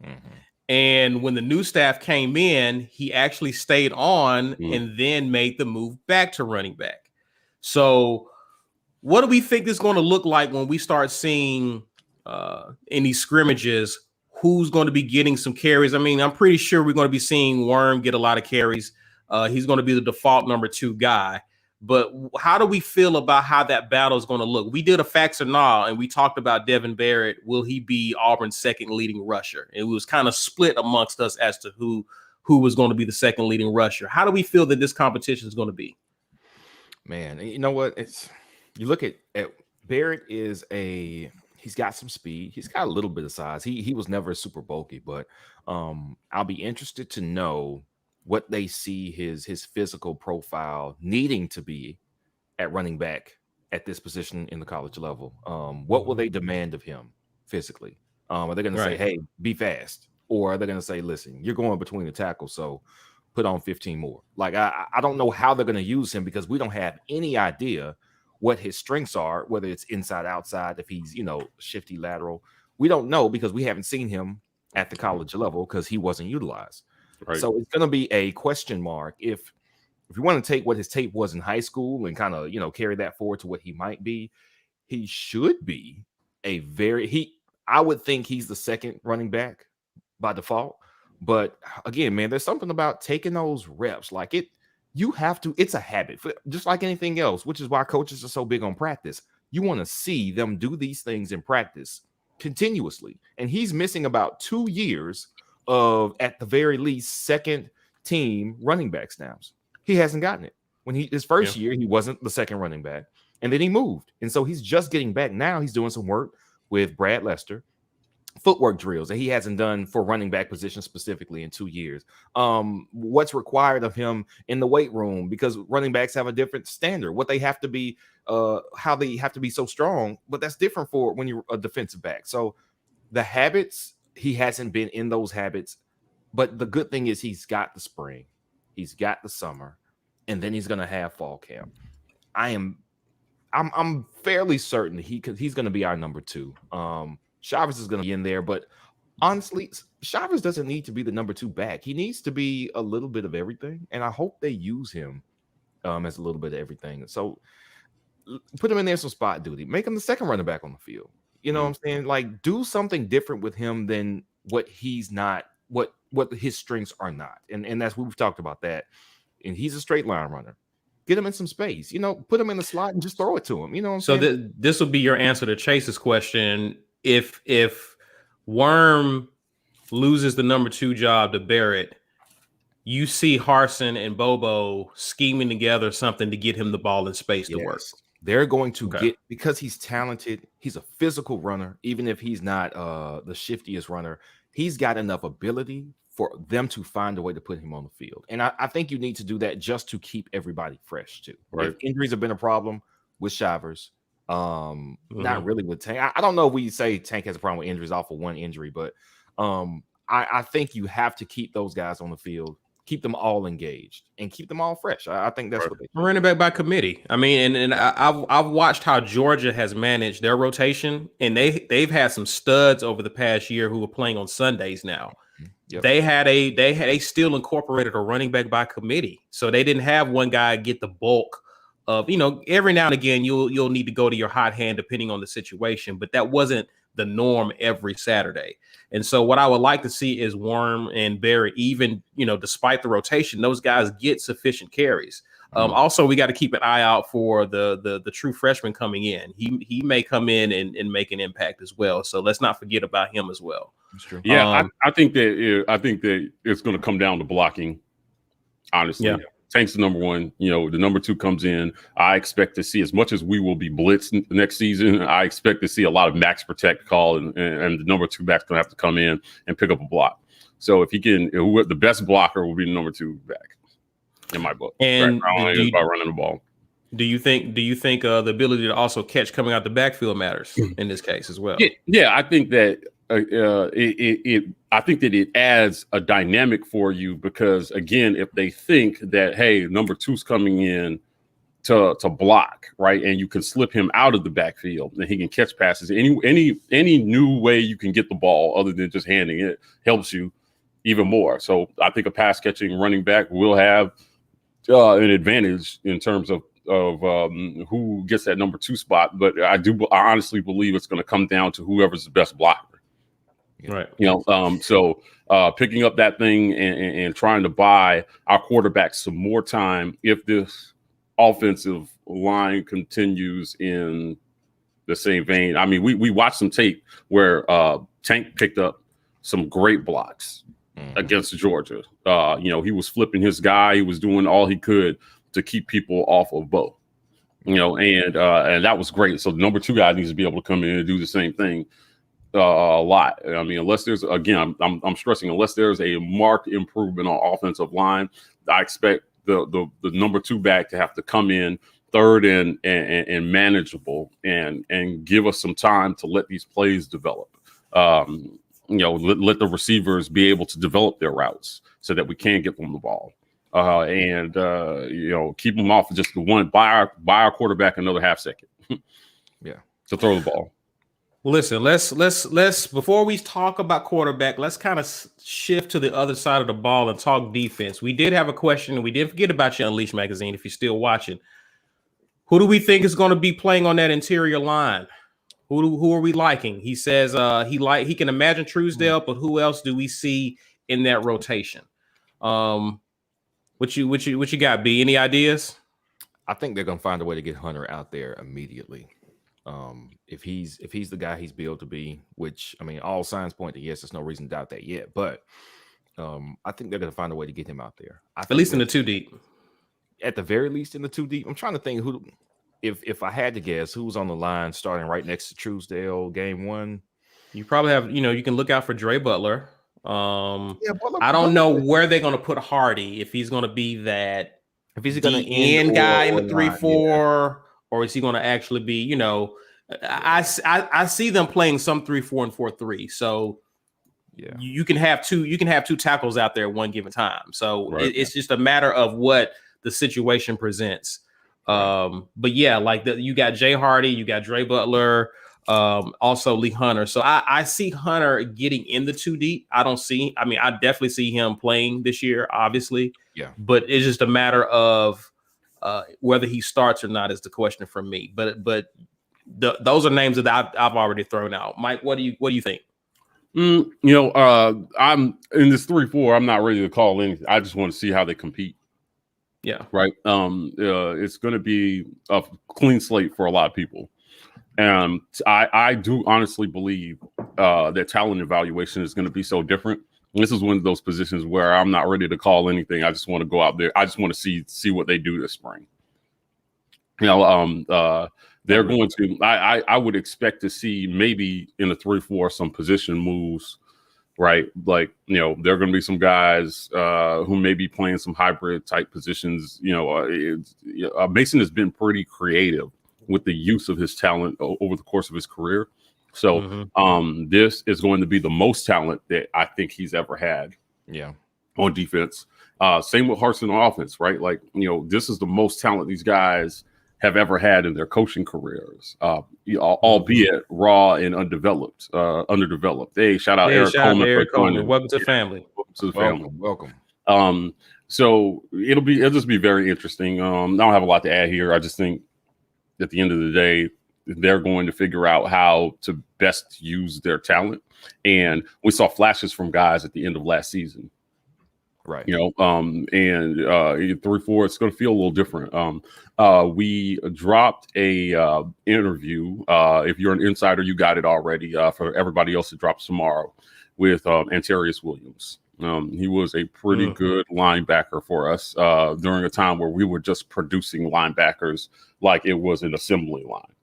Mm-hmm. And when the new staff came in, he actually stayed on and then made the move back to running back. So what do we think this is going to look like when we start seeing in these scrimmages who's going to be getting some carries. I mean, I'm pretty sure we're going to be seeing Worm get a lot of carries. He's going to be the default number 2 guy. But how do we feel about how that battle is going to look? We did a facts or nah, and we talked about Devin Barrett. Will he be Auburn's second leading rusher? And it was kind of split amongst us as to who was going to be the second leading rusher. How do we feel that this competition is going to be? Man, you know what? You look at Barrett he's got some speed. He's got a little bit of size. He was never super bulky, but I'll be interested to know what they see his physical profile needing to be at running back at this position in the college level. What will they demand of him physically? Are they going to say, hey, be fast? Or are they going to say, listen, you're going between the tackles, so put on 15 more? Like, I don't know how they're going to use him because we don't have any idea what his strengths are, whether it's inside, outside, if he's, shifty lateral. We don't know because we haven't seen him at the college level because he wasn't utilized. Right. So it's going to be a question mark if you want to take what his tape was in high school and kind of, carry that forward to what he might be. He should be I would think he's the second running back by default. But again, man, there's something about taking those reps. Like it's a habit, just like anything else, which is why coaches are so big on practice. You want to see them do these things in practice continuously. And he's missing about 2 years of, at the very least, second team running back snaps. He hasn't gotten it. When his first year, he wasn't the second running back, and then he moved. And so he's just getting back now. He's doing some work with Brad Lester, footwork drills that he hasn't done for running back position specifically in 2 years. What's required of him in the weight room, because running backs have a different standard, what they have to be, how they have to be so strong, but that's different for when you're a defensive back. So the habits, he hasn't been in those habits, but the good thing is he's got the spring, he's got the summer, and then he's going to have fall camp. I'm fairly certain he's going to be our number 2. Chavez is going to be in there, but honestly, Chavez doesn't need to be the number 2 back. He needs to be a little bit of everything, and I hope they use him as a little bit of everything. So put him in there some spot duty. Make him the second running back on the field. You know what I'm saying? Like, do something different with him than what he's not, what his strengths are not. And that's what we've talked about that. And he's a straight line runner. Get him in some space. Put him in the slot and just throw it to him. You know what I'm saying? This will be your answer to Chase's question. If Worm loses the number 2 job to Barrett, you see Harsin and Bobo scheming together something to get him the ball in space to work. They're going to get, because he's talented, he's a physical runner, even if he's not the shiftiest runner, he's got enough ability for them to find a way to put him on the field. And I think you need to do that just to keep everybody fresh too. Right. If injuries have been a problem with Chavez, not really with Tank. I don't know if we say Tank has a problem with injuries off of one injury, but I think you have to keep those guys on the field, keep them all engaged, and keep them all fresh. I think that's what they do. Running back by committee. I mean, and I've watched how Georgia has managed their rotation, and they've had some studs over the past year who are playing on Sundays now. Yep. They still incorporated a running back by committee, so they didn't have one guy get the bulk of, every now and again you'll need to go to your hot hand depending on the situation, but that wasn't the norm every Saturday. And so what I would like to see is Worm and Barrett, even, despite the rotation, those guys get sufficient carries. Also, we got to keep an eye out for the true freshman coming in. He may come in and make an impact as well. So let's not forget about him as well. That's true. Yeah, I think that it's going to come down to blocking. Honestly, yeah. Tank's the number 1. The number 2 comes in. I expect to see, as much as we will be blitzed next season, I expect to see a lot of max protect call, and the number 2 back's going to have to come in and pick up a block. So if he can, the best blocker will be the number 2 back in my book. And by running the ball. Do you think the ability to also catch coming out the backfield matters in this case as well? Yeah, I think that I think that it adds a dynamic for you, because again, if they think that, hey, number 2's coming in to block, right, and you can slip him out of the backfield and he can catch passes, any new way you can get the ball other than just handing it helps you even more. So I think a pass catching running back will have an advantage in terms of who gets that number 2 spot. But I honestly believe it's going to come down to whoever's the best blocker. Right. So picking up that thing and trying to buy our quarterback some more time if this offensive line continues in the same vein. I mean, we watched some tape where Tank picked up some great blocks against Georgia. He was flipping his guy. He was doing all he could to keep people off of Bo. And that was great. So the number 2 guy needs to be able to come in and do the same thing a lot. I mean, unless there's, again, I'm stressing, unless there's a marked improvement on offensive line, I expect the number 2 back to have to come in third and manageable and give us some time to let these plays develop. Let the receivers be able to develop their routes so that we can get them the ball. Keep them off just the one, buy our quarterback another half second. To throw the ball. Well, listen, let's before we talk about quarterback, let's kind of shift to the other side of the ball and talk defense. We did have a question, and we didn't forget about you, Unleashed Magazine, if you're still watching. Who do we think is going to be playing on that interior line? Who are we liking? He says he can imagine Truesdale, but who else do we see in that rotation? What you got, B? Any ideas? I think they're gonna find a way to get Hunter out there immediately. If he's the guy he's billed to be, which I mean, all signs point to yes, there's no reason to doubt that yet. But I think they're gonna find a way to get him out there. At least in the 2 deep. At the very least in the 2 deep. I'm trying to think who. If I had to guess, who's on the line starting right next to Truesdale game 1? You probably have, you can look out for Dre Butler. I don't know where they're going to put Hardy, if he's going to be that, if he's going to end guy in the 3-4, or is he going to actually be, I see them playing some 3-4 and 4-3. So you can have two tackles out there at one given time. So it's just a matter of what the situation presents. But yeah, you got Jay Hardy, you got Dre Butler, also Lee Hunter. So I see Hunter getting in the 2 deep. I definitely see him playing this year, obviously. Yeah. But it's just a matter of whether he starts or not is the question for me. But those are names that I've already thrown out. Mike, what do you think? I'm in this 3-4. I'm not ready to call anything. I just want to see how they compete. Yeah. Right. It's going to be a clean slate for a lot of people. And I do honestly believe that talent evaluation is going to be so different. This is one of those positions where I'm not ready to call anything. I just want to go out there. I just want to see what they do this spring. They're going to, I would expect to see maybe in the 3-4 some position moves. Right. There are going to be some guys who may be playing some hybrid type positions. Mason has been pretty creative with the use of his talent over the course of his career. So this is going to be the most talent that I think he's ever had. Yeah. On defense. Same with Harsin on offense. Right. This is the most talent these guys have ever had in their coaching careers, albeit raw and underdeveloped. Hey, shout out Eric Coleman. Welcome to the family. Welcome to the family. Welcome. So it'll just be very interesting. I don't have a lot to add here. I just think at the end of the day, they're going to figure out how to best use their talent. And we saw flashes from guys at the end of last season. Right. 3-4, it's going to feel a little different. We dropped a interview. If you're an insider, you got it already. For everybody else, it drops tomorrow with Antarius Williams. He was a pretty good linebacker for us during a time where we were just producing linebackers like it was an assembly line.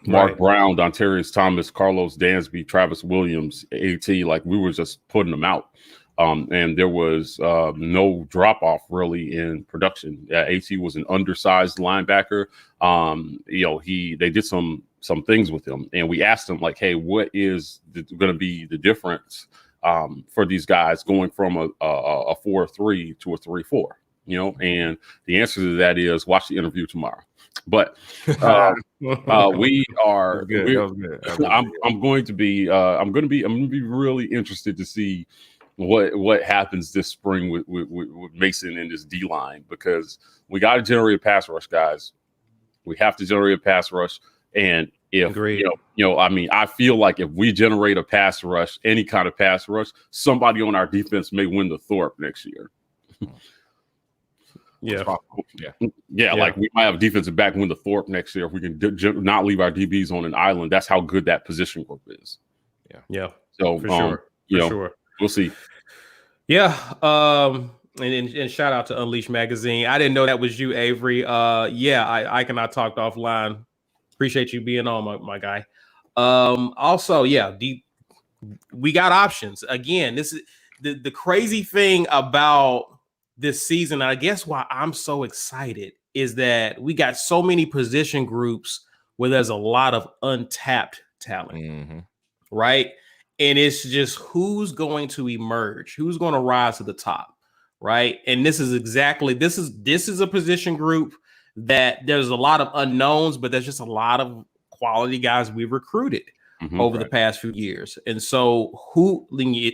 Mark Brown, Dontarius Thomas, Carlos Dansby, Travis Williams, AT, we were just putting them out. And there was no drop off really in production. AT was an undersized linebacker. They did some things with him, and we asked him hey, what is going to be the difference for these guys going from a 4-3 to a 3-4? And the answer to that is watch the interview tomorrow. But we are. I'm going to be really interested to see what happens this spring with Mason and this D line, because we got to generate a pass rush, guys. We have to generate a pass rush, and If Agreed. I mean, I feel like if we generate a pass rush, any kind of pass rush, somebody on our defense may win the Thorpe next year. Yeah. Like we might have a defensive back win the Thorpe next year if we can not leave our DBs on an island. That's how good that position group is. Yeah. So For sure. We'll see. Yeah. And shout out to Unleashed Magazine. I didn't know that was you, Avery. I cannot talk offline. Appreciate you being on, my guy. Also, we got options. Again, this is the crazy thing about this season. I guess why I'm so excited is that we got so many position groups where there's a lot of untapped talent, right? And it's just who's going to emerge, who's going to rise to the top, right? And this is a position group that there's a lot of unknowns, but there's just a lot of quality guys we've recruited over the past few years. And so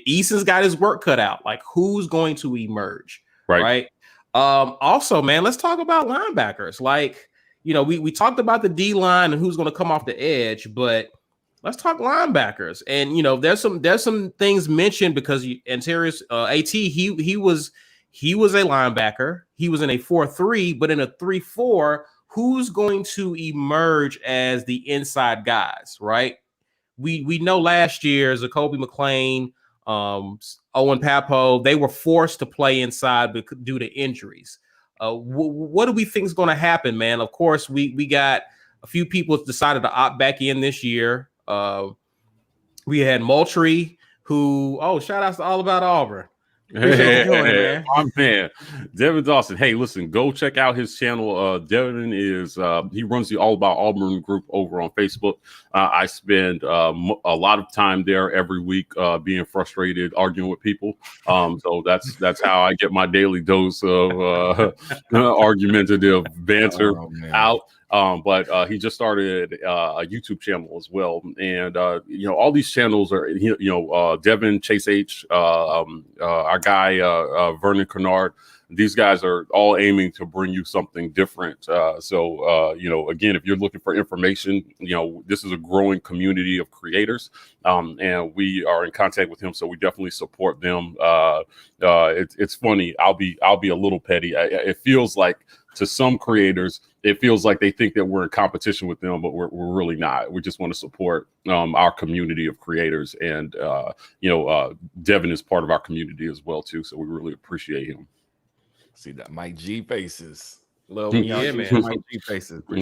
Eason's got his work cut out. Like, who's going to emerge? Right. Also, man, let's talk about linebackers. Like, we talked about the D line and who's going to come off the edge, but let's talk linebackers. And there's some things mentioned because Antarius AT he was a linebacker. He was in a 4-3, but in a 3-4, who's going to emerge as the inside guys? Right. We know last year Zacoby McClain, Owen Papo, they were forced to play inside due to injuries. What do we think is going to happen, man? Of course, we got a few people decided to opt back in this year. We had Moultrie, who, shout outs to All About Auburn. Man. Devin Dawson. Hey, listen, go check out his channel. Devin he runs the All About Auburn group over on Facebook. I spend a lot of time there every week, being frustrated, arguing with people. So that's how I get my daily dose of argumentative banter out. But he just started a YouTube channel as well, and all these channels are Devin, Chase H, our guy Vernon Kennard. These guys are all aiming to bring you something different. So again, if you're looking for information, this is a growing community of creators, and we are in contact with him. So we definitely support them. It's funny. I'll be a little petty. It feels like to some creators, it feels like they think that we're in competition with them, but we're really not. We just want to support our community of creators, and Devin is part of our community as well too. So we really appreciate him. See that Mike G faces, man. Mike G faces. But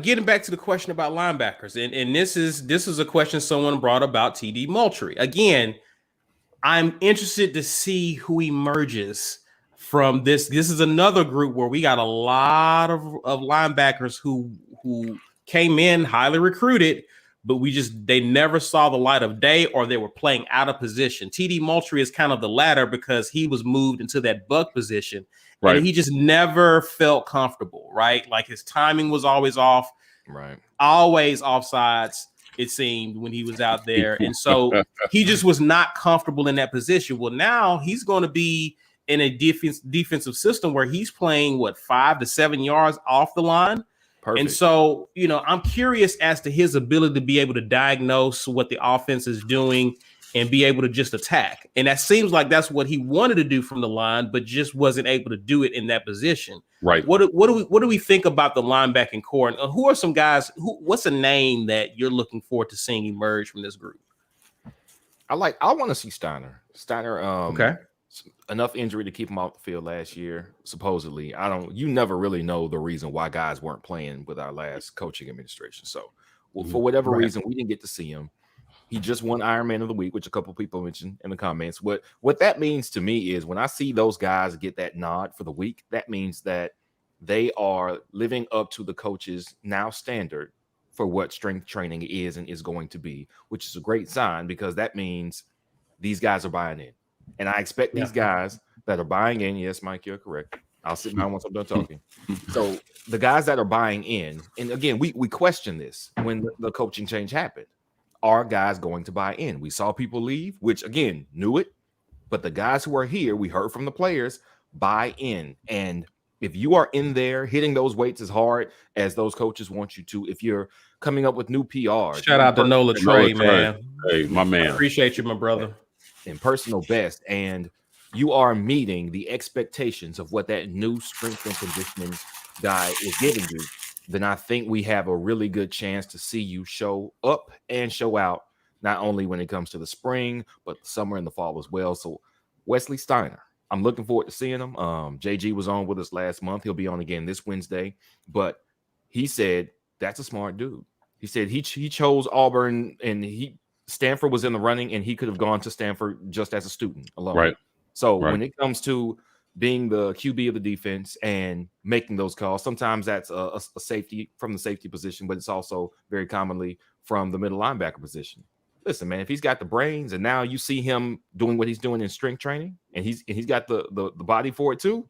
getting back to the question about linebackers, and this is a question someone brought about TD Moultrie. Again, I'm interested to see who emerges from this. This is another group where we got a lot of linebackers who came in highly recruited, but they never saw the light of day, or they were playing out of position. TD Moultrie is kind of the latter because he was moved into that buck position, right? And he just never felt comfortable, right? Like his timing was always off, right? Always offsides, it seemed, when he was out there, and so he just was not comfortable in that position. Well, now he's going to be in a defensive system where he's playing 5 to 7 yards off the line. Perfect. And so, I'm curious as to his ability to be able to diagnose what the offense is doing and be able to just attack. And that seems like that's what he wanted to do from the line, but just wasn't able to do it in that position. Right. What do we think about the linebacking core? And who are some guys? What's a name that you're looking forward to seeing emerge from this group? I want to see Steiner. Okay. Enough injury to keep him off the field last year, supposedly. You never really know the reason why guys weren't playing with our last coaching administration. So for whatever reason, we didn't get to see him. He just won Iron Man of the Week, which a couple people mentioned in the comments. What that means to me is when I see those guys get that nod for the week, that means that they are living up to the coach's now standard for what strength training is and is going to be, which is a great sign because that means these guys are buying in. And I expect these guys that are buying in. Yes, Mike, you're correct. I'll sit down once I'm done talking. So the guys that are buying in, and again, we question this when the coaching change happened. Are guys going to buy in? We saw people leave, which again, knew it. But the guys who are here, we heard from the players, buy in. And if you are in there hitting those weights as hard as those coaches want you to, if you're coming up with new PRs, shout out to Nola Trey, man. Hey, my man. Appreciate you, my brother. In personal best, and you are meeting the expectations of what that new strength and conditioning guy is giving you, then I think we have a really good chance to see you show up and show out, not only when it comes to the spring, but the summer and the fall as well. So Wesley Steiner, I'm looking forward to seeing him. JG was on with us last month. He'll be on again this Wednesday, but he said that's a smart dude. He said he chose Auburn, and Stanford was in the running, and he could have gone to Stanford just as a student alone. Right. So when it comes to being the QB of the defense and making those calls, sometimes that's a safety from the safety position, but it's also very commonly from the middle linebacker position. Listen, man, if he's got the brains, and now you see him doing what he's doing in strength training, and he's got the body for it too,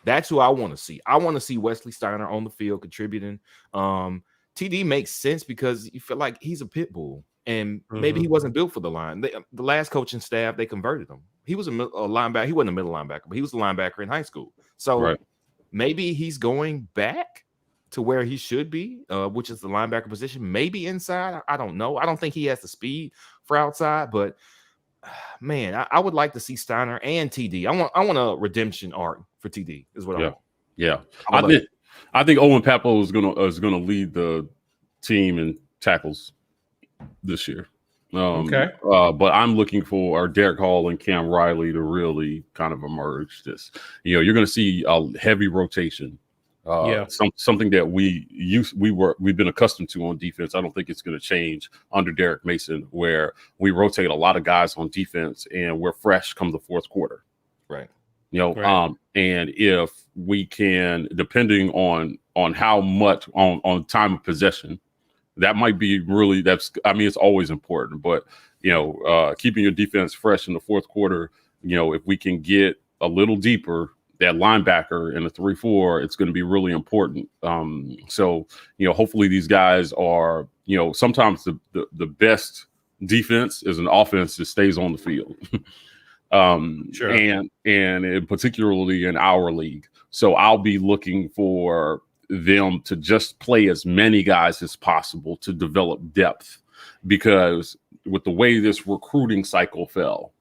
that's who I want to see. I want to see Wesley Steiner on the field contributing. TD makes sense because you feel like he's a pit bull, and maybe he wasn't built for the line. The last coaching staff, they converted him. He was a linebacker. He wasn't a middle linebacker, but he was a linebacker in high school. So maybe he's going back to where he should be, which is the linebacker position, maybe inside. I don't know. I don't think he has the speed for outside, but man, I would like to see Steiner and TD. I want a redemption arc for TD is what I want. Yeah. I think Owen Papo is gonna lead the team in tackles this year. But I'm looking for Derek Hall and Cam Riley to really kind of emerge this. You're going to see a heavy rotation. Something that we've been accustomed to on defense. I don't think it's going to change under Derek Mason, where we rotate a lot of guys on defense and we're fresh come the fourth quarter. Right. And if we can, depending on how much on time of possession, that might be really, it's always important, but keeping your defense fresh in the fourth quarter, if we can get a little deeper, that linebacker in the 3-4, it's going to be really important. So hopefully these guys are, sometimes the best defense is an offense that stays on the field. Sure. And particularly in our league. So I'll be looking for them to just play as many guys as possible to develop depth, because with the way this recruiting cycle fell,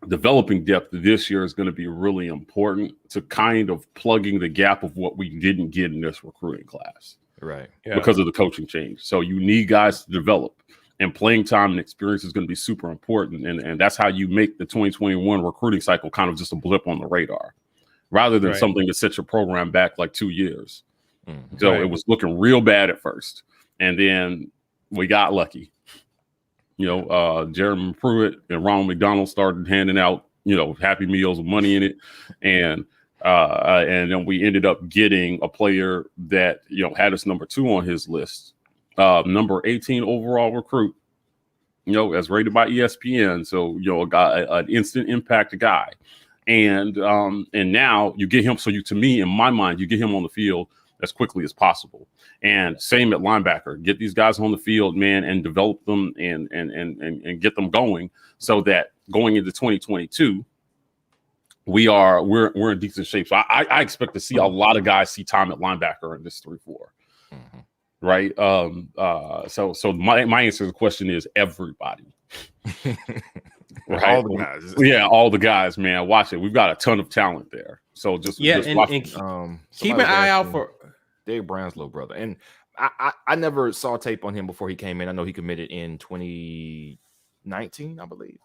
developing depth this year is going to be really important to kind of plugging the gap of what we didn't get in this recruiting class. Right. Because of the coaching change. So you need guys to develop, and playing time and experience is going to be super important. And that's how you make the 2021 recruiting cycle kind of just a blip on the radar, rather than something that sets your program back like 2 years. So it was looking real bad at first, and then we got lucky. Jeremy Pruitt and Ronald McDonald started handing out, Happy Meals with money in it, and then we ended up getting a player that had us number 2 on his list, number 18 overall recruit, as rated by ESPN. So a guy, an instant impact guy. And now you get him. So to me, in my mind, you get him on the field as quickly as possible. And same at linebacker, get these guys on the field, man, and develop them and get them going, so that going into 2022, we're in decent shape. So I expect to see a lot of guys see time at linebacker in this 3-4. Right. So my answer to the question is everybody. Right. All the guys. Yeah, all the guys, man. Watch it. We've got a ton of talent there. So just watch and keep an eye out for Dave Brown's little brother. And I never saw tape on him before he came in. I know he committed in 2019, I believe.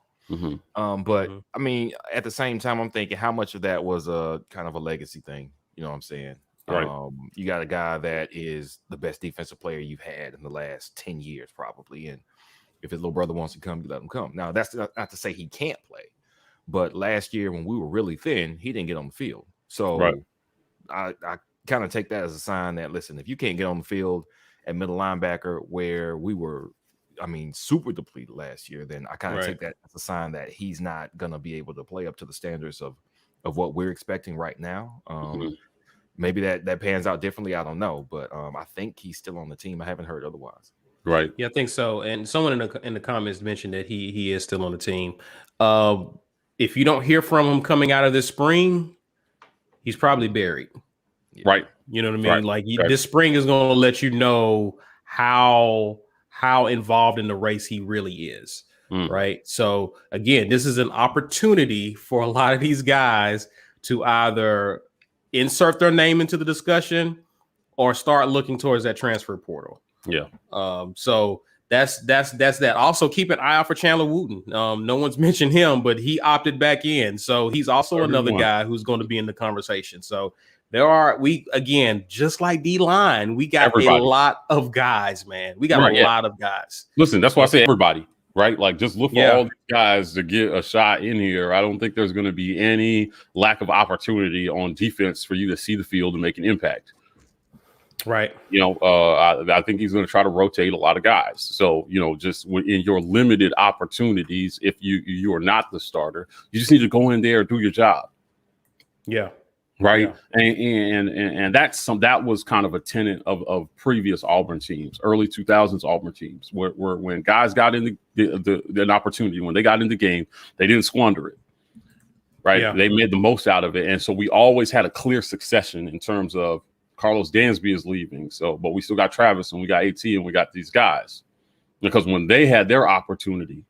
But I mean, at the same time, I'm thinking how much of that was a kind of a legacy thing. You know what I'm saying? Right. You got a guy that is the best defensive player you've had in the last 10 years, probably. And if his little brother wants to come, you let him come. Now, that's not to say he can't play. But last year, when we were really thin, he didn't get on the field. So I kind of take that as a sign that, listen, if you can't get on the field at middle linebacker where we were, super depleted last year, then I kind of take that as a sign that he's not going to be able to play up to the standards of what we're expecting right now. Maybe that pans out differently. I don't know. But I think he's still on the team. I haven't heard otherwise. Right. Yeah, I think so. And someone in the comments mentioned that he is still on the team. If you don't hear from him coming out of this spring, he's probably buried. Right. You know what I mean? Right. Like this spring is going to let you know how involved in the race he really is. Right. So again, this is an opportunity for a lot of these guys to either insert their name into the discussion or start looking towards that transfer portal. Yeah. So that's that. Also, keep an eye out for Chandler Wooten. No one's mentioned him, but he opted back in. So he's also another guy who's going to be in the conversation. So just like D-line, we got a lot of guys, man. We got a lot of guys. Listen, that's why I say everybody, right? Like, just look for all these guys to get a shot in here. I don't think there's going to be any lack of opportunity on defense for you to see the field and make an impact. Right. I think he's going to try to rotate a lot of guys. So, just in your limited opportunities, if you are not the starter, you just need to go in there and do your job. Yeah. Right. Yeah. And that was kind of a tenet of previous Auburn teams, early 2000s Auburn teams, where when guys got in an opportunity, when they got in the game, they didn't squander it. Right. Yeah. They made the most out of it. And so we always had a clear succession in terms of Carlos Dansby is leaving. But we still got Travis and we got AT and we got these guys, because when they had their opportunity,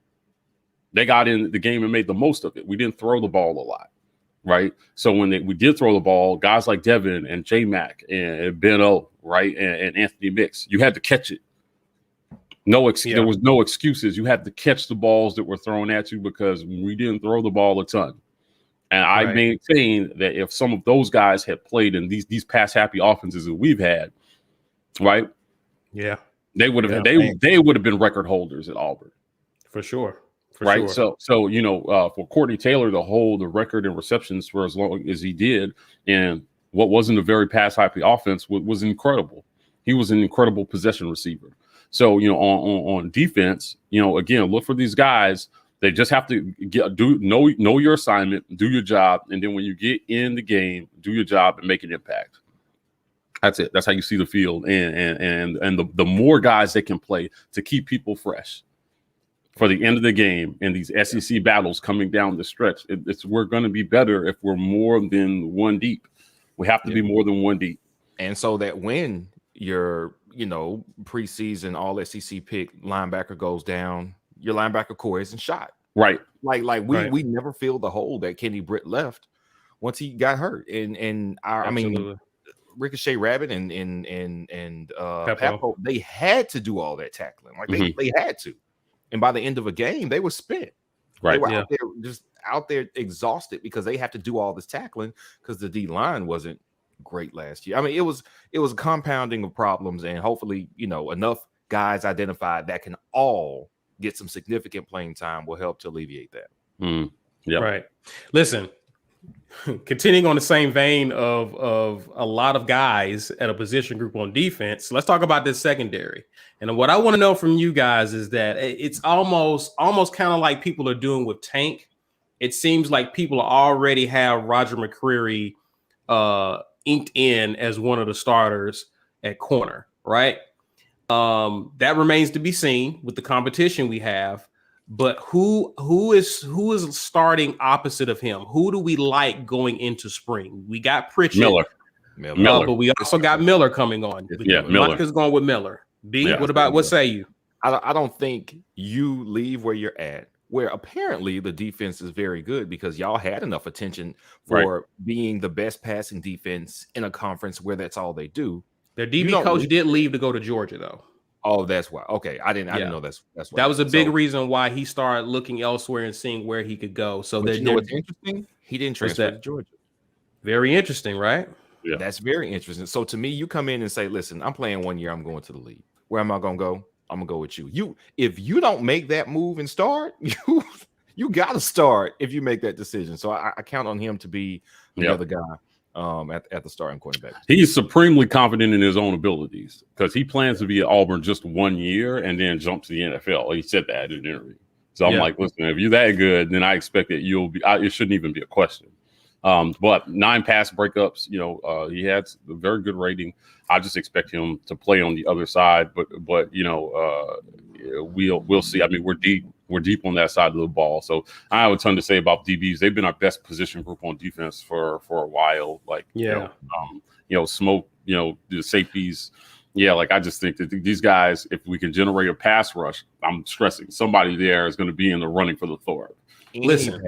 they got in the game and made the most of it. We didn't throw the ball a lot. Right. So when we did throw the ball, guys like Devin and J-Mac and Ben O, right, and Anthony Mix, you had to catch it. There was no excuses. You had to catch the balls that were thrown at you, because we didn't throw the ball a ton. And I maintain that if some of those guys had played in these pass happy offenses that we've had, right? Yeah, they would have they would have been record holders at Auburn. For sure. Right. So for Courtney Taylor to hold the record in receptions for as long as he did, and what wasn't a very pass happy offense was incredible. He was an incredible possession receiver. So, on defense, again, look for these guys. They just have to know your assignment, do your job, and then when you get in the game, do your job and make an impact. That's it. That's how you see the field, and the more guys that can play to keep people fresh for the end of the game in these SEC battles coming down the stretch. We're going to be better if we're more than one deep. We have to be more than one deep. And so that when your preseason all SEC pick linebacker goes down, your linebacker core isn't shot. Right. Like we never filled the hole that Kenny Britt left once he got hurt. And Ricochet Rabbit and Papo, they had to do all that tackling. Like they had to. And by the end of a game, they were spent. Right. They were out there exhausted because they have to do all this tackling because the D line wasn't great last year. I mean, it was a compounding of problems, and hopefully, enough guys identified that can all get some significant playing time will help to alleviate that. Yeah. Right. Listen, continuing on the same vein of a lot of guys at a position group on defense, let's talk about this secondary. And what I want to know from you guys is that it's almost kind of like people are doing with Tank. It seems like people already have Roger McCreary inked in as one of the starters at corner, right? That remains to be seen with the competition we have. But who is starting opposite of him? Who do we like going into spring? We got Pritchett, Miller. But we also got Miller coming on. Miller. Mike is going with Miller. B, what say you? I don't think you leave where you're at, where apparently the defense is very good because y'all had enough attention for being the best passing defense in a conference where that's all they do. Their DB coach did leave to go to Georgia, though. Oh, that's why. Okay, I didn't know that's why. That was a big reason why he started looking elsewhere and seeing where he could go. So what's interesting? He didn't transfer to Georgia. Very interesting, right? Yeah, that's very interesting. So to me, you come in and say, "Listen, I'm playing 1 year. I'm going to the league. Where am I going to go? I'm gonna go with you. If you don't make that move and start, you got to start if you make that decision. So I count on him to be the other guy at the starting quarterback. He's supremely confident in his own abilities because he plans to be at Auburn just 1 year and then jump to the NFL. He said that in an interview. So I'm like, listen, if you're that good, then I expect that you'll be. It shouldn't even be a question. But 9 pass breakups, he had a very good rating. I just expect him to play on the other side, but we'll see. I mean, we're deep We're deep on that side of the ball. So I have a ton to say about DBs. They've been our best position group on defense for a while. Like, Smoke, the safeties. Yeah, like I just think that these guys, if we can generate a pass rush, I'm stressing somebody there is going to be in the running for the Thor. Listen.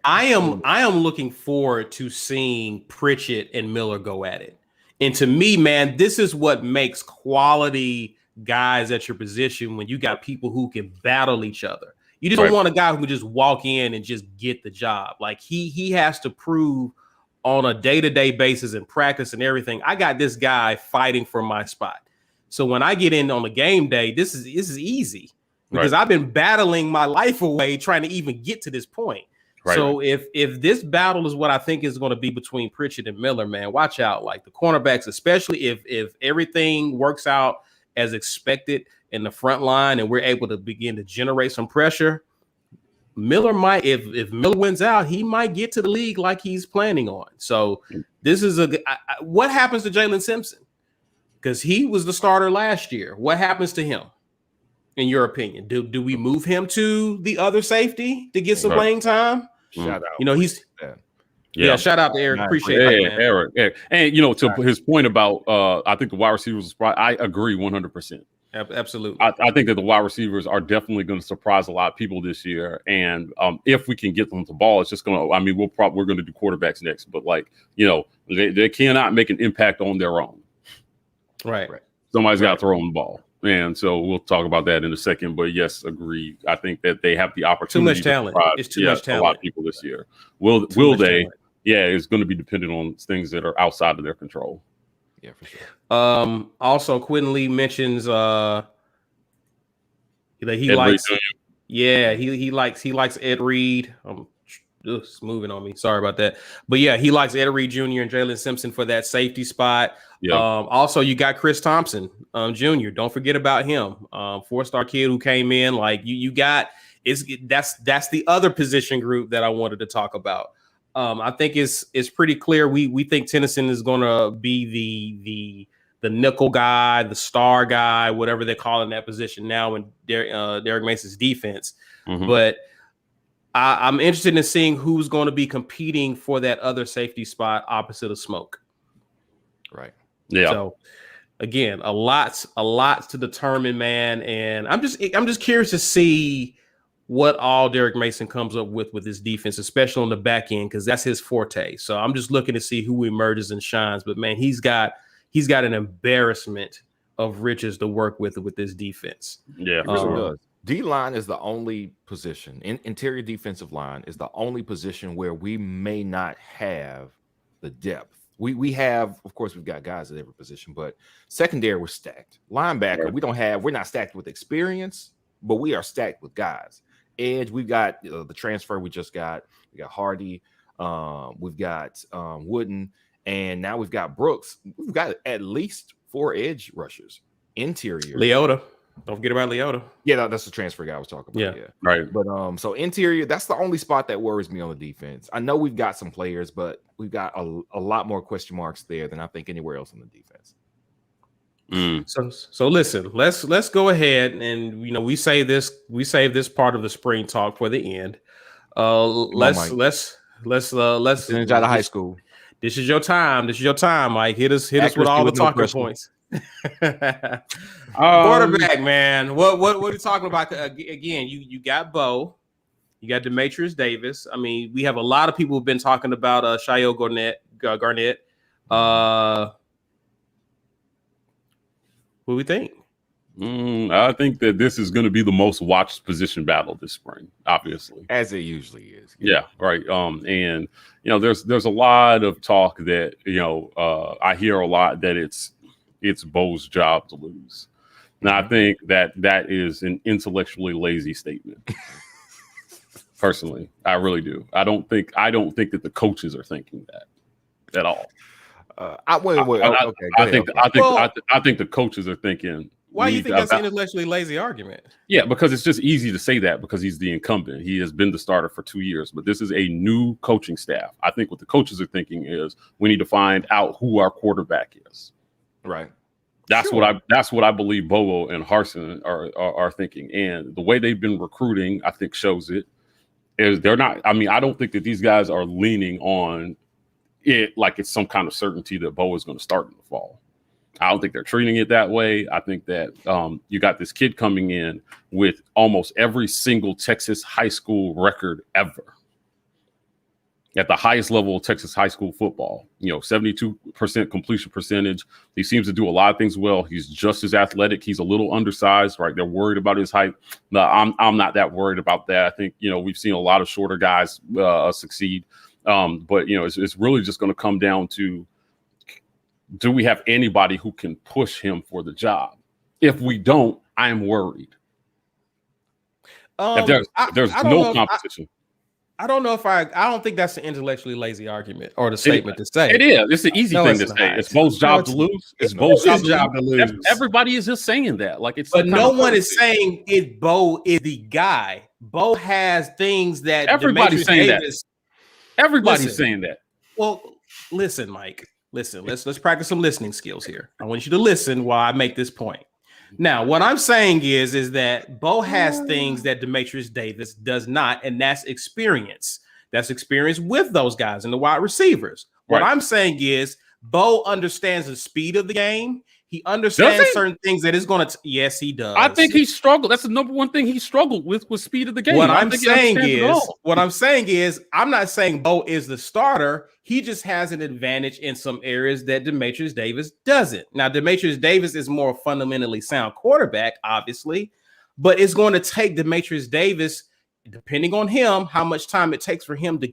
I am looking forward to seeing Pritchett and Miller go at it. And to me, man, this is what makes quality guys at your position when you got people who can battle each other. You just don't want a guy who can just walk in and just get the job. Like he has to prove on a day-to-day basis in practice and everything. I got this guy fighting for my spot. So when I get in on the game day, this is easy because I've been battling my life away trying to even get to this point. So if this battle is what I think is going to be between Pritchett and Miller, man, watch out. Like the cornerbacks, especially if everything works out as expected in the front line and we're able to begin to generate some pressure, Miller might, if Miller wins out, he might get to the league like he's planning on. So this is what happens to Jalen Simpson? Because he was the starter last year. What happens to him, in your opinion? Do we move him to the other safety to get some playing time? Shout out. He's shout out to Eric. Appreciate it, man. Eric. And to his point about I think the wide receivers, I agree 100%. Absolutely. I think that the wide receivers are definitely going to surprise a lot of people this year. And if we can get them the ball, it's just going to, I mean, we're going to do quarterbacks next, but they cannot make an impact on their own. Right. Somebody's got to throw them the ball. And so we'll talk about that in a second. But yes, agree. I think that they have the opportunity. Too much talent. It's too much talent. A lot of people this year. Will they? Talent. Yeah, it's going to be dependent on things that are outside of their control. Yeah, for sure. Also, Quentin Lee mentions that he likes. Yeah, he likes Ed Reed. It's moving on me. Sorry about that. But yeah, he likes Ed Reed Jr. and Jalen Simpson for that safety spot. Yeah. Also, you got Chris Thompson Jr. Don't forget about him. 4-star kid who came in. Like you got that's the other position group that I wanted to talk about. I think it's pretty clear. We think Tennyson is going to be the nickel guy, the star guy, whatever they're calling that position now in Derek Mason's defense. Mm-hmm. But I'm interested in seeing who's going to be competing for that other safety spot opposite of Smoke. Right. Yeah. So again, a lot to determine, man. And I'm just curious to see what all Derek Mason comes up with his defense, especially on the back end, because that's his forte. So I'm just looking to see who emerges and shines. But man, he's got an embarrassment of riches to work with this defense. Yeah, does. D-line is the only position, interior defensive line is the only position where we may not have the depth. We have, of course, we've got guys at every position, but secondary, we're stacked. Linebacker, we're not stacked with experience, but we are stacked with guys. Edge, we've got the transfer we just got. We got Hardy, we've got Wooten, and now we've got Brooks. We've got at least 4 edge rushers. Interior, Leota. Don't forget about Leota. Yeah, that's the transfer guy I was talking about. Yeah. Right. But so interior, that's the only spot that worries me on the defense. I know we've got some players, but we've got a lot more question marks there than I think anywhere else on the defense. So listen, let's go ahead and we save this part of the spring talk for the end. Let's finish out of high school. This is your time. Mike. Hit us with all the talking points. Quarterback, man. What are you talking about? Again, you got Bo, you got Demetrius Davis. I mean, we have a lot of people who've been talking about Shayo Garnett. What do we think? I think that this is going to be the most watched position battle this spring, obviously, as it usually is. Yeah, right. And there's a lot of talk that I hear a lot that it's Bo's job to lose. Now, I think that is an intellectually lazy statement. Personally, I really do. I don't think that the coaches are thinking that at all. I think the coaches are thinking. Why do you think that's an intellectually lazy argument? Yeah, because it's just easy to say that because he's the incumbent. He has been the starter for 2 years, but this is a new coaching staff. I think what the coaches are thinking is we need to find out who our quarterback is. Right. That's what I believe Bobo and Harsin are thinking. And the way they've been recruiting, I think, shows it. Is they're not. I mean, I don't think that these guys are leaning on it like it's some kind of certainty that Bo is going to start in the fall. I don't think they're treating it that way. I think that you got this kid coming in with almost every single Texas high school record ever at the highest level of Texas high school football. 72% completion percentage. He seems to do a lot of things well. He's just as athletic. He's a little undersized, right? They're worried about his height. No, I'm not that worried about that. I think, we've seen a lot of shorter guys succeed. But it's really just going to come down to, do we have anybody who can push him for the job? If we don't, I am worried. If there's no competition. I don't know if I don't think that's an intellectually lazy argument or the statement to say. It is. It's an easy thing to say. It's Bo's job to lose. It's Bo's job to lose. Everybody is just saying that. But no one is saying Bo is the guy. Bo has things that everybody's saying that. Everybody's saying that. Well, listen, Mike. Listen, let's practice some listening skills here. I want you to listen while I make this point. Now, what I'm saying is that Bo has things that Demetrius Davis does not, and that's experience. That's experience with those guys and the wide receivers. What I'm saying is Bo understands the speed of the game. He understands certain things that is going to. Yes, he does. I think he struggled. That's the number one thing he struggled with speed of the game. What I'm saying is, I'm not saying Bo is the starter. He just has an advantage in some areas that Demetrius Davis doesn't. Now, Demetrius Davis is more fundamentally sound quarterback, obviously, but it's going to take Demetrius Davis, depending on him, how much time it takes for him to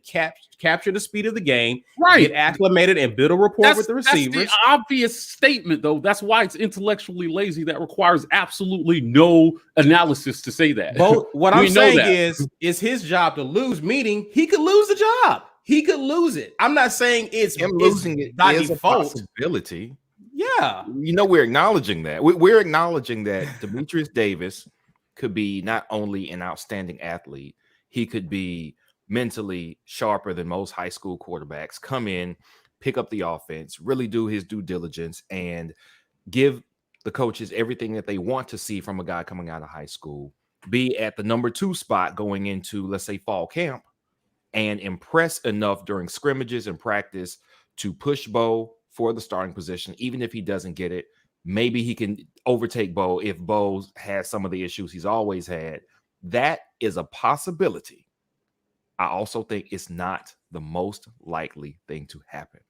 capture the speed of the game, get acclimated and build a rapport with the receivers. That's the obvious statement, though. That's why it's intellectually lazy. That requires absolutely no analysis to say that. What I'm saying is his job to lose, meaning he could lose the job. He could lose it. I'm not saying it's him losing it by default. A possibility. Yeah. We're acknowledging that. We're acknowledging that Demetrius Davis could be not only an outstanding athlete, he could be mentally sharper than most high school quarterbacks, come in, pick up the offense, really do his due diligence, and give the coaches everything that they want to see from a guy coming out of high school, be at the number 2 spot going into, let's say, fall camp, and impress enough during scrimmages and practice to push Bo for the starting position, even if he doesn't get it. Maybe he can overtake Bo if Bo has some of the issues he's always had. That is a possibility. I also think it's not the most likely thing to happen.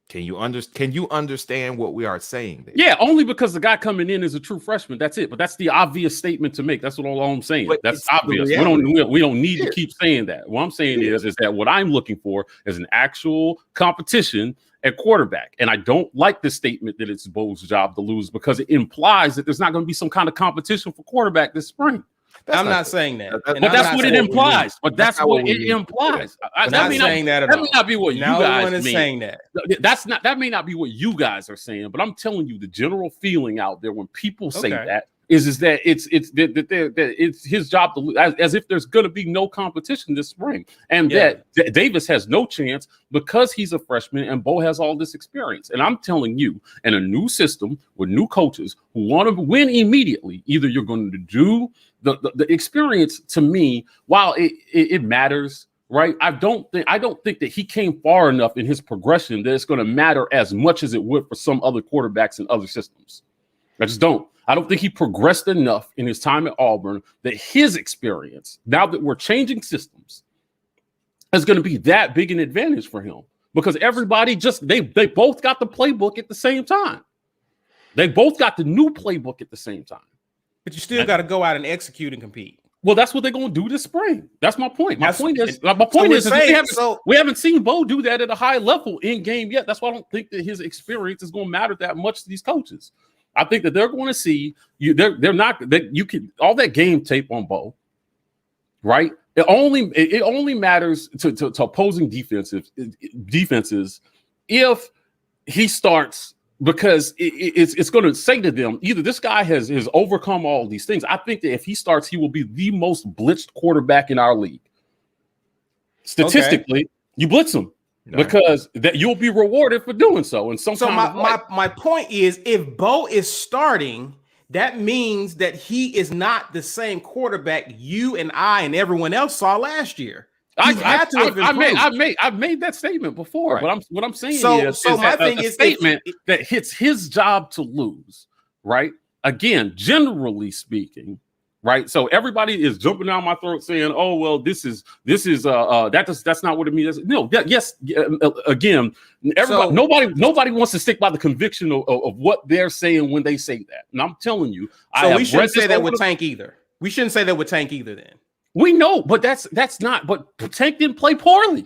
Can you understand what we are saying there? Yeah, only because the guy coming in is a true freshman. That's it. But that's the obvious statement to make. That's all I'm saying. But that's obvious. We don't need to keep saying that. What I'm saying is that what I'm looking for is an actual competition at quarterback. And I don't like the statement that it's Bo's job to lose, because it implies that there's not going to be some kind of competition for quarterback this spring. I'm not saying that. But that's what it implies. But that's what it implies. That may not be what you guys mean. Saying that. That may not be what you guys are saying, but I'm telling you the general feeling out there when people say that is that it's his job to lose, as if there's going to be no competition this spring, and that Davis has no chance because he's a freshman and Bo has all this experience. And I'm telling you, in a new system with new coaches who want to win immediately, either you're going to do the experience. To me, while it matters, right? I don't think that he came far enough in his progression that it's going to matter as much as it would for some other quarterbacks in other systems. I just don't. I don't think he progressed enough in his time at Auburn that his experience, now that we're changing systems, is going to be that big an advantage for him, because everybody they both got the playbook at the same time. They both got the new playbook at the same time. But you still got to go out and execute and compete. Well, that's what they're going to do this spring. That's my point. My point is we haven't seen Bo do that at a high level in game yet. That's why I don't think that his experience is going to matter that much to these coaches. I think that they're going to see you. They're not that you can all that game tape on Bo, right? It only matters to opposing defenses if he starts, because it's going to say to them either this guy has overcome all these things. I think that if he starts, he will be the most blitzed quarterback in our league. Statistically, you blitz him. because that you'll be rewarded for doing so. And so my point is, if Bo is starting, that means that he is not the same quarterback you and I and everyone else saw last year. I've made that statement before, right. But what I'm saying is my thing is statement that hits his job to lose, right? Again, generally speaking, right? So everybody is jumping down my throat saying, "Oh, well, that's not what it means." No, yes, again, nobody wants to stick by the conviction of what they're saying when they say that. And I'm telling you, we shouldn't say that with Tank either. We shouldn't say that with Tank either. Then we know, but that's not. But Tank didn't play poorly.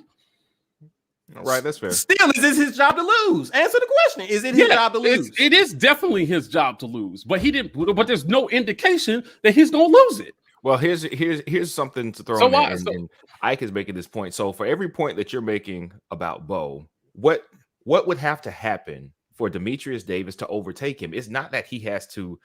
Right, that's fair. Still, is this his job to lose? Answer the question. Is it his job to lose? It is definitely his job to lose, but he didn't. But there's no indication that he's going to lose it. Well, here's something to throw in. And Ike is making this point. So for every point that you're making about Bo, what would have to happen for Demetrius Davis to overtake him? It's not that he has to.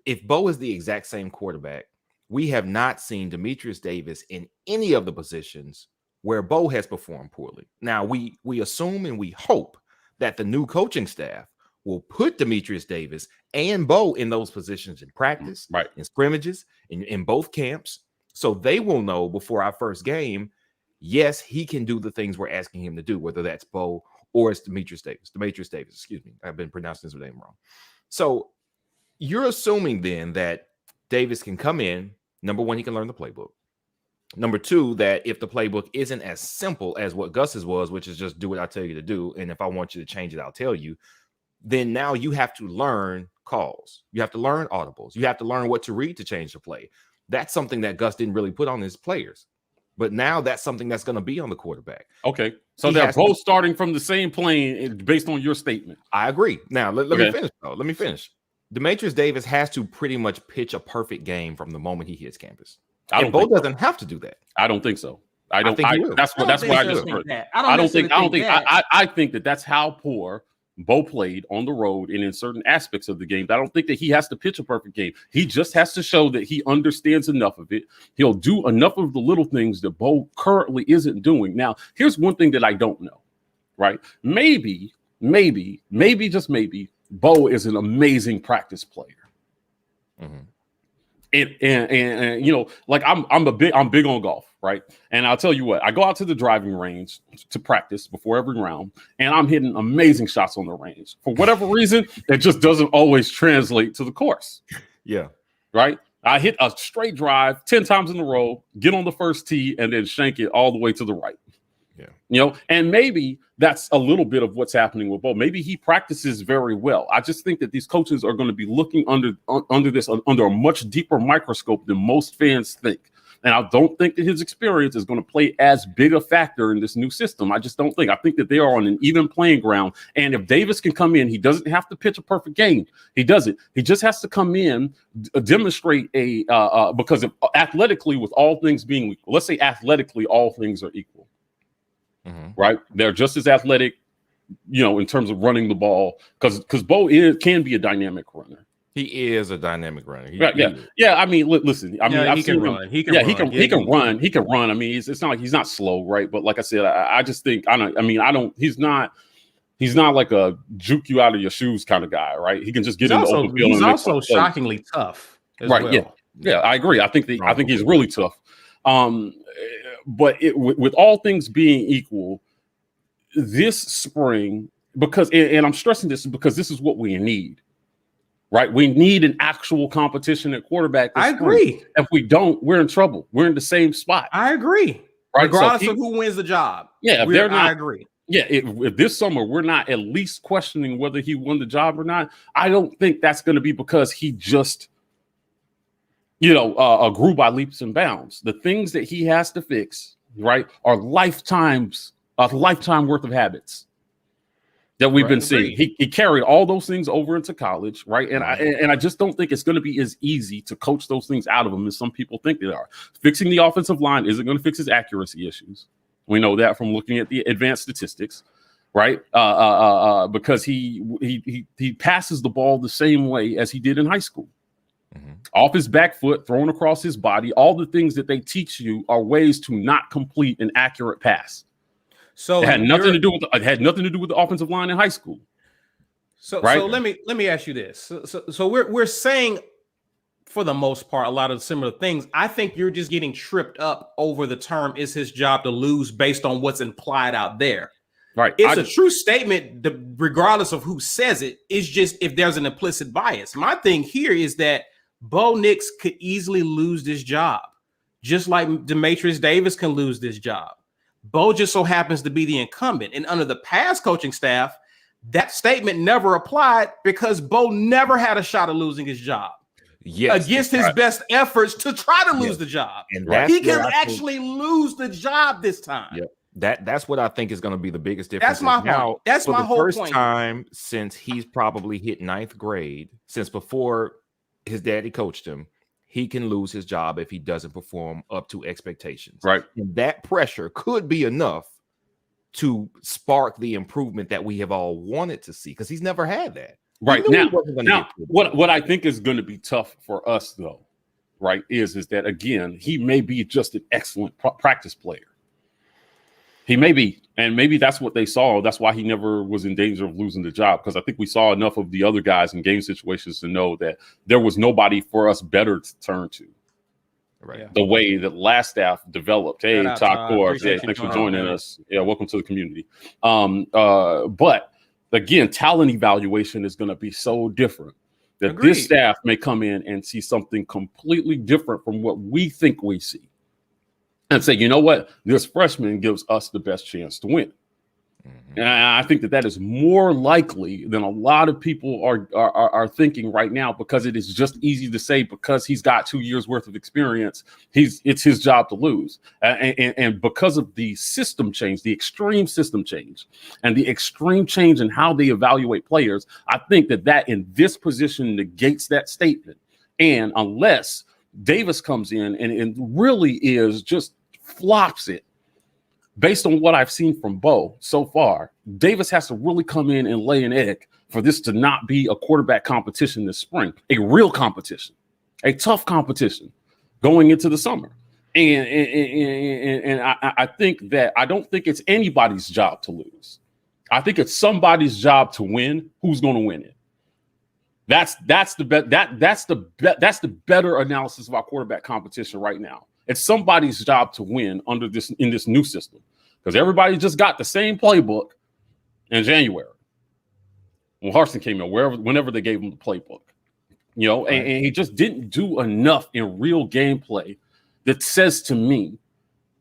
If Bo is the exact same quarterback, we have not seen Demetrius Davis in any of the positions where Bo has performed poorly. Now, we assume and we hope that the new coaching staff will put Demetrius Davis and Bo in those positions in practice, right, in scrimmages, in both camps, so they will know before our first game, yes, he can do the things we're asking him to do, whether that's Bo or it's Demetrius Davis. Excuse me. I've been pronouncing his name wrong. So you're assuming then that Davis can come in. Number one, he can learn the playbook. Number two, that if the playbook isn't as simple as what Gus's was, which is just do what I tell you to do, and if I want you to change it, I'll tell you, then now you have to learn calls. You have to learn audibles. You have to learn what to read to change the play. That's something that Gus didn't really put on his players. But now that's something that's going to be on the quarterback. Okay. So they're both starting from the same plane based on your statement. I agree. Now, let me finish, though. Let me finish. Demetrius Davis has to pretty much pitch a perfect game from the moment he hits campus. Bo doesn't have to do that. I don't think so. I think that that's how poor Bo played on the road and in certain aspects of the game. I don't think that he has to pitch a perfect game. He just has to show that he understands enough of it. He'll do enough of the little things that Bo currently isn't doing. Now, here's one thing that I don't know, right? Maybe, just maybe, Bo is an amazing practice player. Mm-hmm. And you know, like I'm big on golf, right? And I'll tell you what, I go out to the driving range to practice before every round, and I'm hitting amazing shots on the range. For whatever reason, it just doesn't always translate to the course. Yeah. Right? I hit a straight drive 10 times in a row, get on the first tee, and then shank it all the way to the right. Yeah. You know, and maybe that's a little bit of what's happening with Bo. Maybe he practices very well. I just think that these coaches are going to be looking under a much deeper microscope than most fans think. And I don't think that his experience is going to play as big a factor in this new system. I just don't think. I think that they are on an even playing ground. And if Davis can come in, he doesn't have to pitch a perfect game. He doesn't. He just has to come in, demonstrate because if athletically, with all things being equal, let's say athletically, all things are equal. Mm-hmm. Right, they're just as athletic, you know, in terms of running the ball, because Bo can be a dynamic runner. He is a dynamic runner. Yeah. I mean, listen. I mean, he can run. He can run. He can run. I mean, it's not like he's not slow, right? But like I said, I just think He's not like a juke you out of your shoes kind of guy, right? He can just get in the open field. He's also shockingly tough, right? Well. Yeah. I agree. I think he's really tough. But with all things being equal, this spring, and I'm stressing this because this is what we need, right? We need an actual competition at quarterback. I agree. If we don't, we're in trouble. We're in the same spot. I agree. Right? Regardless of who wins the job. Yeah, I agree. Yeah, if this summer we're not at least questioning whether he won the job or not, I don't think that's going to be because he just grew by leaps and bounds. The things that he has to fix, right, are a lifetime worth of habits that we've been seeing. He carried all those things over into college, right? And I just don't think it's going to be as easy to coach those things out of him as some people think they are. Fixing the offensive line isn't going to fix his accuracy issues. We know that from looking at the advanced statistics, right? Because he passes the ball the same way as he did in high school. Mm-hmm. Off his back foot, thrown across his body, all the things that they teach you are ways to not complete an accurate pass. So It had nothing to do with the offensive line in high school. So right? so let me ask you this. So we're saying for the most part a lot of similar things. I think you're just getting tripped up over the term "is his job to lose" based on what's implied out there. Right. It's a true statement, regardless of who says it. It's just if there's an implicit bias. My thing here is that Bo Nix could easily lose this job, just like Demetrius Davis can lose this job. Bo just so happens to be the incumbent. And under the past coaching staff, that statement never applied because Bo never had a shot of losing his job. Yes, against his best efforts to try to lose the job. And he can actually lose the job this time. Yep. That's what I think is going to be the biggest difference. That's my point. That's my whole first point. time since he's probably hit 9th grade, since before his daddy coached him, he can lose his job if he doesn't perform up to expectations. Right. And that pressure could be enough to spark the improvement that we have all wanted to see, because he's never had that. Right. Now what I think is going to be tough for us, though, right, is that, again, he may be just an excellent practice player. He may be, and maybe that's what they saw. That's why he never was in danger of losing the job, because I think we saw enough of the other guys in game situations to know that there was nobody for us better to turn to. Right. Yeah. The way that last staff developed. Hey, Todd Coors, yeah, thanks for joining us. Yeah, welcome to the community. But again, talent evaluation is going to be so different that this staff may come in and see something completely different from what we think we see, and say, you know what, this freshman gives us the best chance to win. Mm-hmm. And I think that is more likely than a lot of people are thinking right now, because it is just easy to say, because he's got 2 years worth of experience, it's his job to lose. And because of the system change, the extreme system change, and the extreme change in how they evaluate players, I think that in this position negates that statement. And unless Davis comes in and really is just flops it, based on what I've seen from Bo so far, Davis has to really come in and lay an egg for this to not be a quarterback competition this spring, a real competition, a tough competition going into the summer. And I think that I don't think it's anybody's job to lose. I think it's somebody's job to win. Who's going to win it? That's the better analysis of our quarterback competition right now. It's somebody's job to win in this new system, because everybody just got the same playbook in January when Harsin came in, whenever they gave him the playbook, and he just didn't do enough in real gameplay that says to me,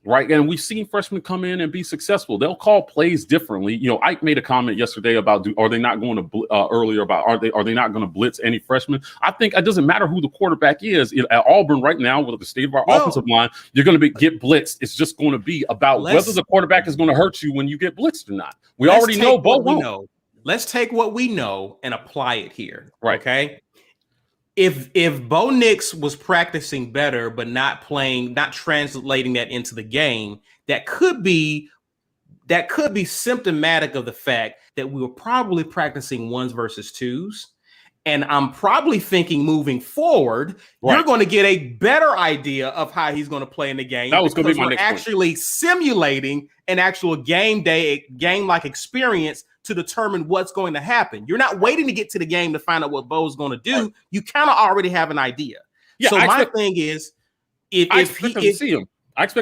right? And we've seen freshmen come in and be successful. They'll call plays differently. Ike made a comment yesterday about are they not going to are they not going to blitz any freshmen? I think it doesn't matter who the quarterback is at Auburn right now with the state of our offensive line. You're going to get blitzed. It's just going to be about whether the quarterback is going to hurt you when you get blitzed or not. We already know both. Let's take what we know and apply it here. Right. Okay. If Bo Nix was practicing better, but not translating that into the game, that could be symptomatic of the fact that we were probably practicing ones versus twos. And I'm probably thinking moving forward, you're going to get a better idea of how he's going to play in the game. That was going to be my next point. Simulating an actual game-like experience to determine what's going to happen. You're not waiting to get to the game to find out what Bo's going to do. Right. You kind of already have an idea. Yeah, so my thing is, I expect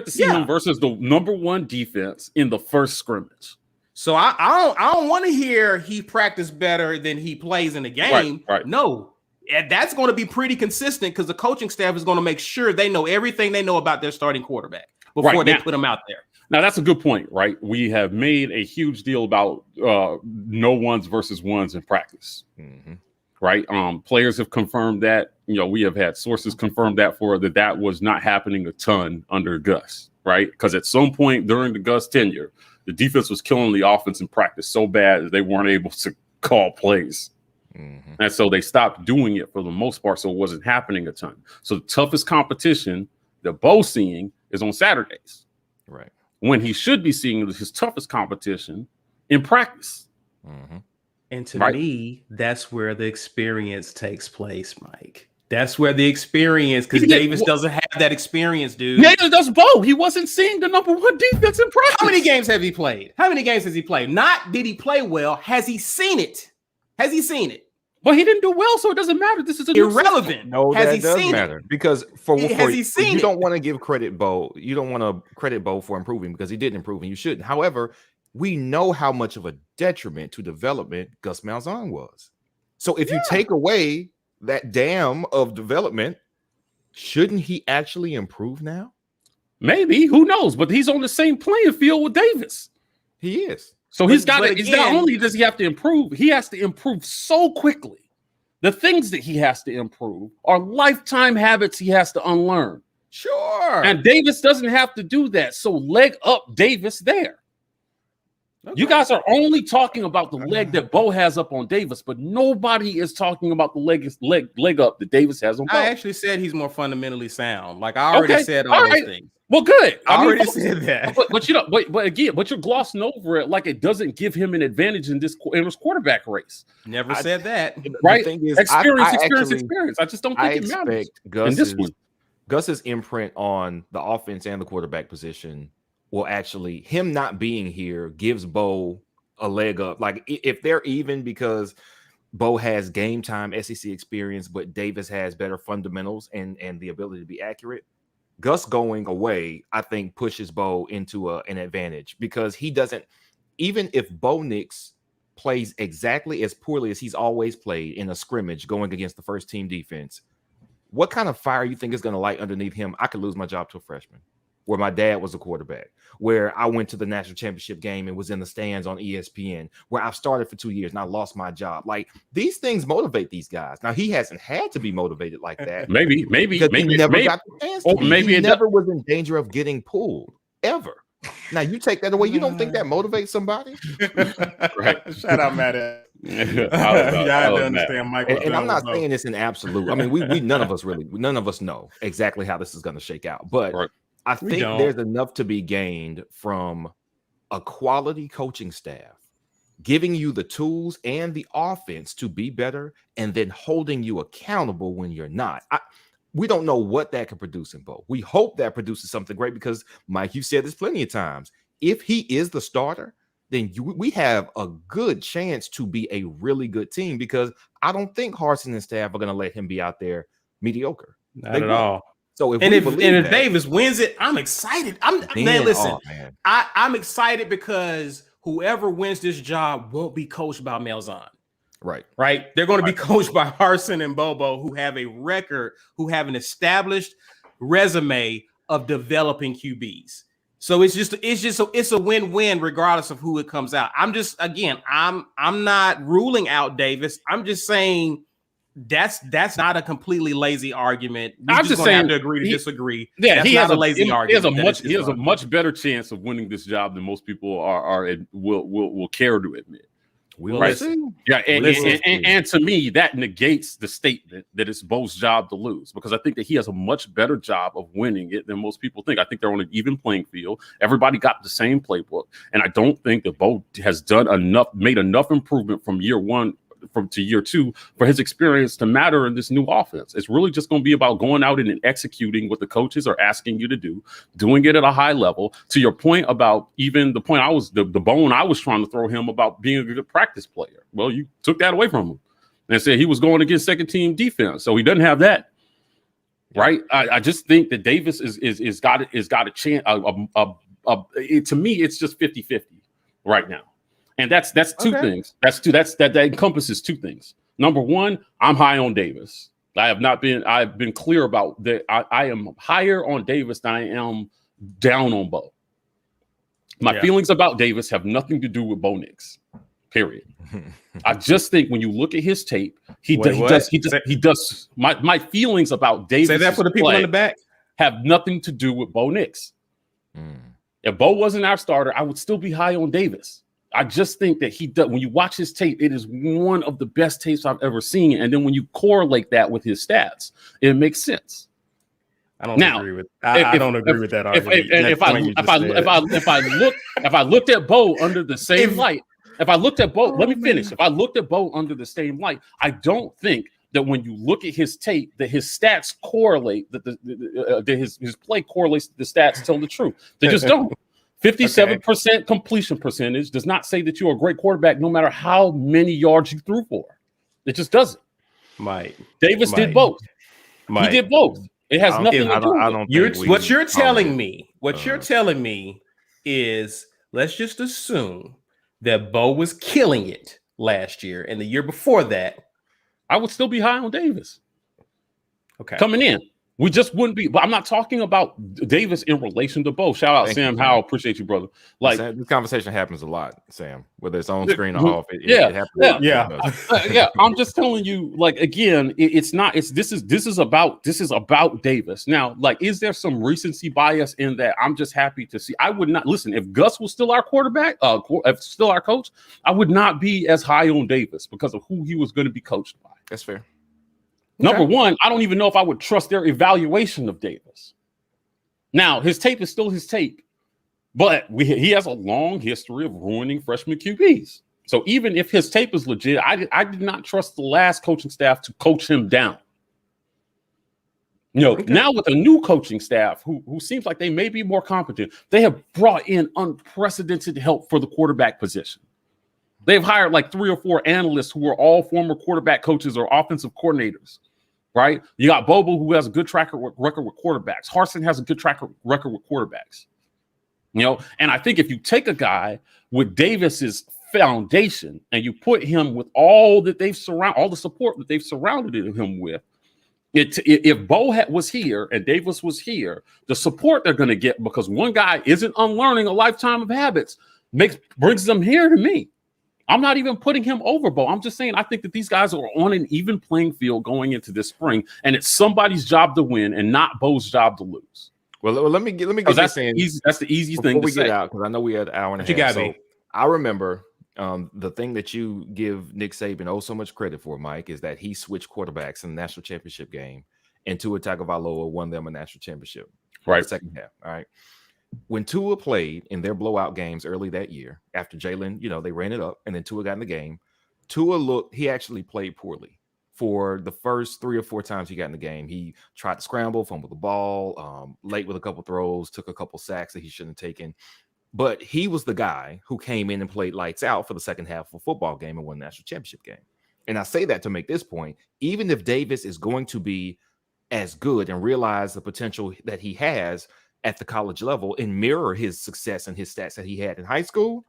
to see him versus the number one defense in the first scrimmage. So I don't want to hear he practiced better than he plays in the game. Right. No, that's going to be pretty consistent, because the coaching staff is going to make sure they know everything they know about their starting quarterback before they put him out there. Now, that's a good point, right? We have made a huge deal about no ones versus ones in practice, right? Players have confirmed that. We have had sources confirm that was not happening a ton under Gus, right? Because at some point during the Gus tenure, the defense was killing the offense in practice so bad that they weren't able to call plays. And so they stopped doing it for the most part, so it wasn't happening a ton. So the toughest competition that Bo's seeing is on Saturdays. Right. When he should be seeing his toughest competition in practice. And to me, that's where the experience takes place, Mike. That's where the experience, because Davis doesn't have that experience, dude. Neither does Bo. He wasn't seeing the number one defense in practice. How many games have he played? How many games has he played? Not did he play well? Has he seen it? Has he seen it? Well, he didn't do well, so it doesn't matter. This is irrelevant. No, has that he does seen matter it? Because has he seen you it? don't want to give credit Bo. You don't want to credit Bo for improving because he didn't improve, and you shouldn't. However, we know how much of a detriment to development Gus Malzahn was. So if you take away that dam of development, shouldn't he actually improve now? Maybe. Who knows? But he's on the same playing field with Davis. He is. So he's got to. It's not only does he have to improve, he has to improve so quickly. The things that he has to improve are lifetime habits he has to unlearn. Sure. And Davis doesn't have to do that. So leg up Davis there. Okay. You guys are only talking about the leg that Bo has up on Davis, but nobody is talking about the leg up that Davis has on Bo. I actually said he's more fundamentally sound. Like I already said all those things. Well, good. I already said that. But you know, but again, you're glossing over it like it doesn't give him an advantage in this quarterback race. Never said that. Right? The thing is, experience. I just don't think it matters. Gus's imprint on the offense and the quarterback position will actually, him not being here gives Bo a leg up. Like if they're even, because Bo has game time SEC experience, but Davis has better fundamentals and the ability to be accurate. Gus going away, I think, pushes Bo into an advantage because he doesn't, even if Bo Nix plays exactly as poorly as he's always played in a scrimmage going against the first team defense, what kind of fire you think is going to light underneath him? I could lose my job to a freshman, where my dad was a quarterback, where I went to the national championship game and was in the stands on ESPN, where I've started for 2 years and I lost my job. Like, these things motivate these guys. Now, he hasn't had to be motivated like that. Maybe he never got the chance to be. Maybe he never was in danger of getting pulled, ever. Now, you take that away. You don't think that motivates somebody? Right. Shout out, Matt. I understand Michael. And I'm not saying this in absolute. I mean, we none of us know exactly how this is going to shake out. But I think there's enough to be gained from a quality coaching staff giving you the tools and the offense to be better, and then holding you accountable when you're not. We don't know what that could produce in Bo. We hope that produces something great because, Mike, you've said this plenty of times. If he is the starter, then we have a good chance to be a really good team, because I don't think Harsin and staff are going to let him be out there mediocre. Not at all. So if Davis wins it, I'm excited. I'm excited because whoever wins this job won't be coached by Malzahn. Right. They're going to be coached by Harsin and Bobo, who have a record, who have an established resume of developing QBs. So it's a win-win regardless of who it comes out. I'm not ruling out Davis. I'm just saying that's not a completely lazy argument. I'm just saying, have to agree to disagree. Yeah, that's he has a lazy argument. He has a much better chance of winning this job than most people will care to admit. Right. Yeah, and to me, that negates the statement that it's Bo's job to lose, because I think that he has a much better job of winning it than most people think. I think they're on an even playing field. Everybody got the same playbook, and I don't think that Bo has made enough improvement from year one to year two for his experience to matter in this new offense. It's really just going to be about going out and executing what the coaches are asking you to do, doing it at a high level. To your point about even the point the bone I was trying to throw him about being a good practice player. Well, you took that away from him and said he was going against second team defense, so he doesn't have that. Right. I just think that Davis is got a chance. To me, it's just 50-50 right now. And that's two things. That encompasses two things. Number one, I'm high on Davis. I've been clear about that. I am higher on Davis than I am down on Bo. My feelings about Davis have nothing to do with Bo Nix. Period. I just think when you look at his tape, he does. My feelings about Davis. Say that for the people in the back. Have nothing to do with Bo Nix. If Bo wasn't our starter, I would still be high on Davis. I just think that he does. When you watch his tape, it is one of the best tapes I've ever seen. And then when you correlate that with his stats, it makes sense. I don't agree with that argument. If I looked at Bo under the same light, if I looked at Bo, let me finish. If I looked at Bo under the same light, I don't think that when you look at his tape, that his stats correlate, that his play correlates to the stats telling the truth. They just don't. 57% completion percentage does not say that you're a great quarterback, no matter how many yards you threw for. It just doesn't. Davis did both. He did both. It has nothing to do with it. What you're telling me is, let's just assume that Bo was killing it last year, and the year before that, I would still be high on Davis. Okay. Coming in. We just wouldn't be, but I'm not talking about Davis in relation to Bo. Shout out Sam Howell. Appreciate you, brother. Like, this conversation happens a lot, Sam, whether it's on screen or off. It happens. Yeah. I'm just telling you, like, again, this is about Davis. Now, like, is there some recency bias in that? I'm just happy to see. I would not listen if Gus was still our quarterback, still our coach. I would not be as high on Davis because of who he was going to be coached by. That's fair. Number one, I don't even know if I would trust their evaluation of Davis. Now, his tape is still his tape, but he has a long history of ruining freshman QBs. So even if his tape is legit, I did not trust the last coaching staff to coach him down. Now with a new coaching staff who seems like they may be more competent, they have brought in unprecedented help for the quarterback position. They've hired like 3 or 4 analysts who are all former quarterback coaches or offensive coordinators, right? You got Bobo, who has a good record with quarterbacks. Harsin has a good record with quarterbacks. And I think if you take a guy with Davis's foundation and you put him with all the support that they've surrounded him with, if Bo was here and Davis was here, the support they're going to get, because one guy isn't unlearning a lifetime of habits, brings them here to me. I'm not even putting him over Bo. I'm just saying I think that these guys are on an even playing field going into this spring, and it's somebody's job to win and not Bo's job to lose. Well, let me get that's the easiest thing to say. Get out, because I know we had an hour and a half. You got me. I remember the thing that you give Nick Saban so much credit for, Mike, is that he switched quarterbacks in the national championship game, and Tua Tagovailoa won them a national championship. Right, second half. All right. When Tua played in their blowout games early that year, after Jalen, they ran it up, and then Tua got in the game. He actually played poorly for the first 3 or 4 times he got in the game. He tried to scramble, fumble the ball, late with a couple throws, took a couple sacks that he shouldn't have taken. But he was the guy who came in and played lights out for the second half of a football game and won the national championship game. And I say that to make this point, even if Davis is going to be as good and realize the potential that he has at the college level and mirror his success and his stats that he had in high school,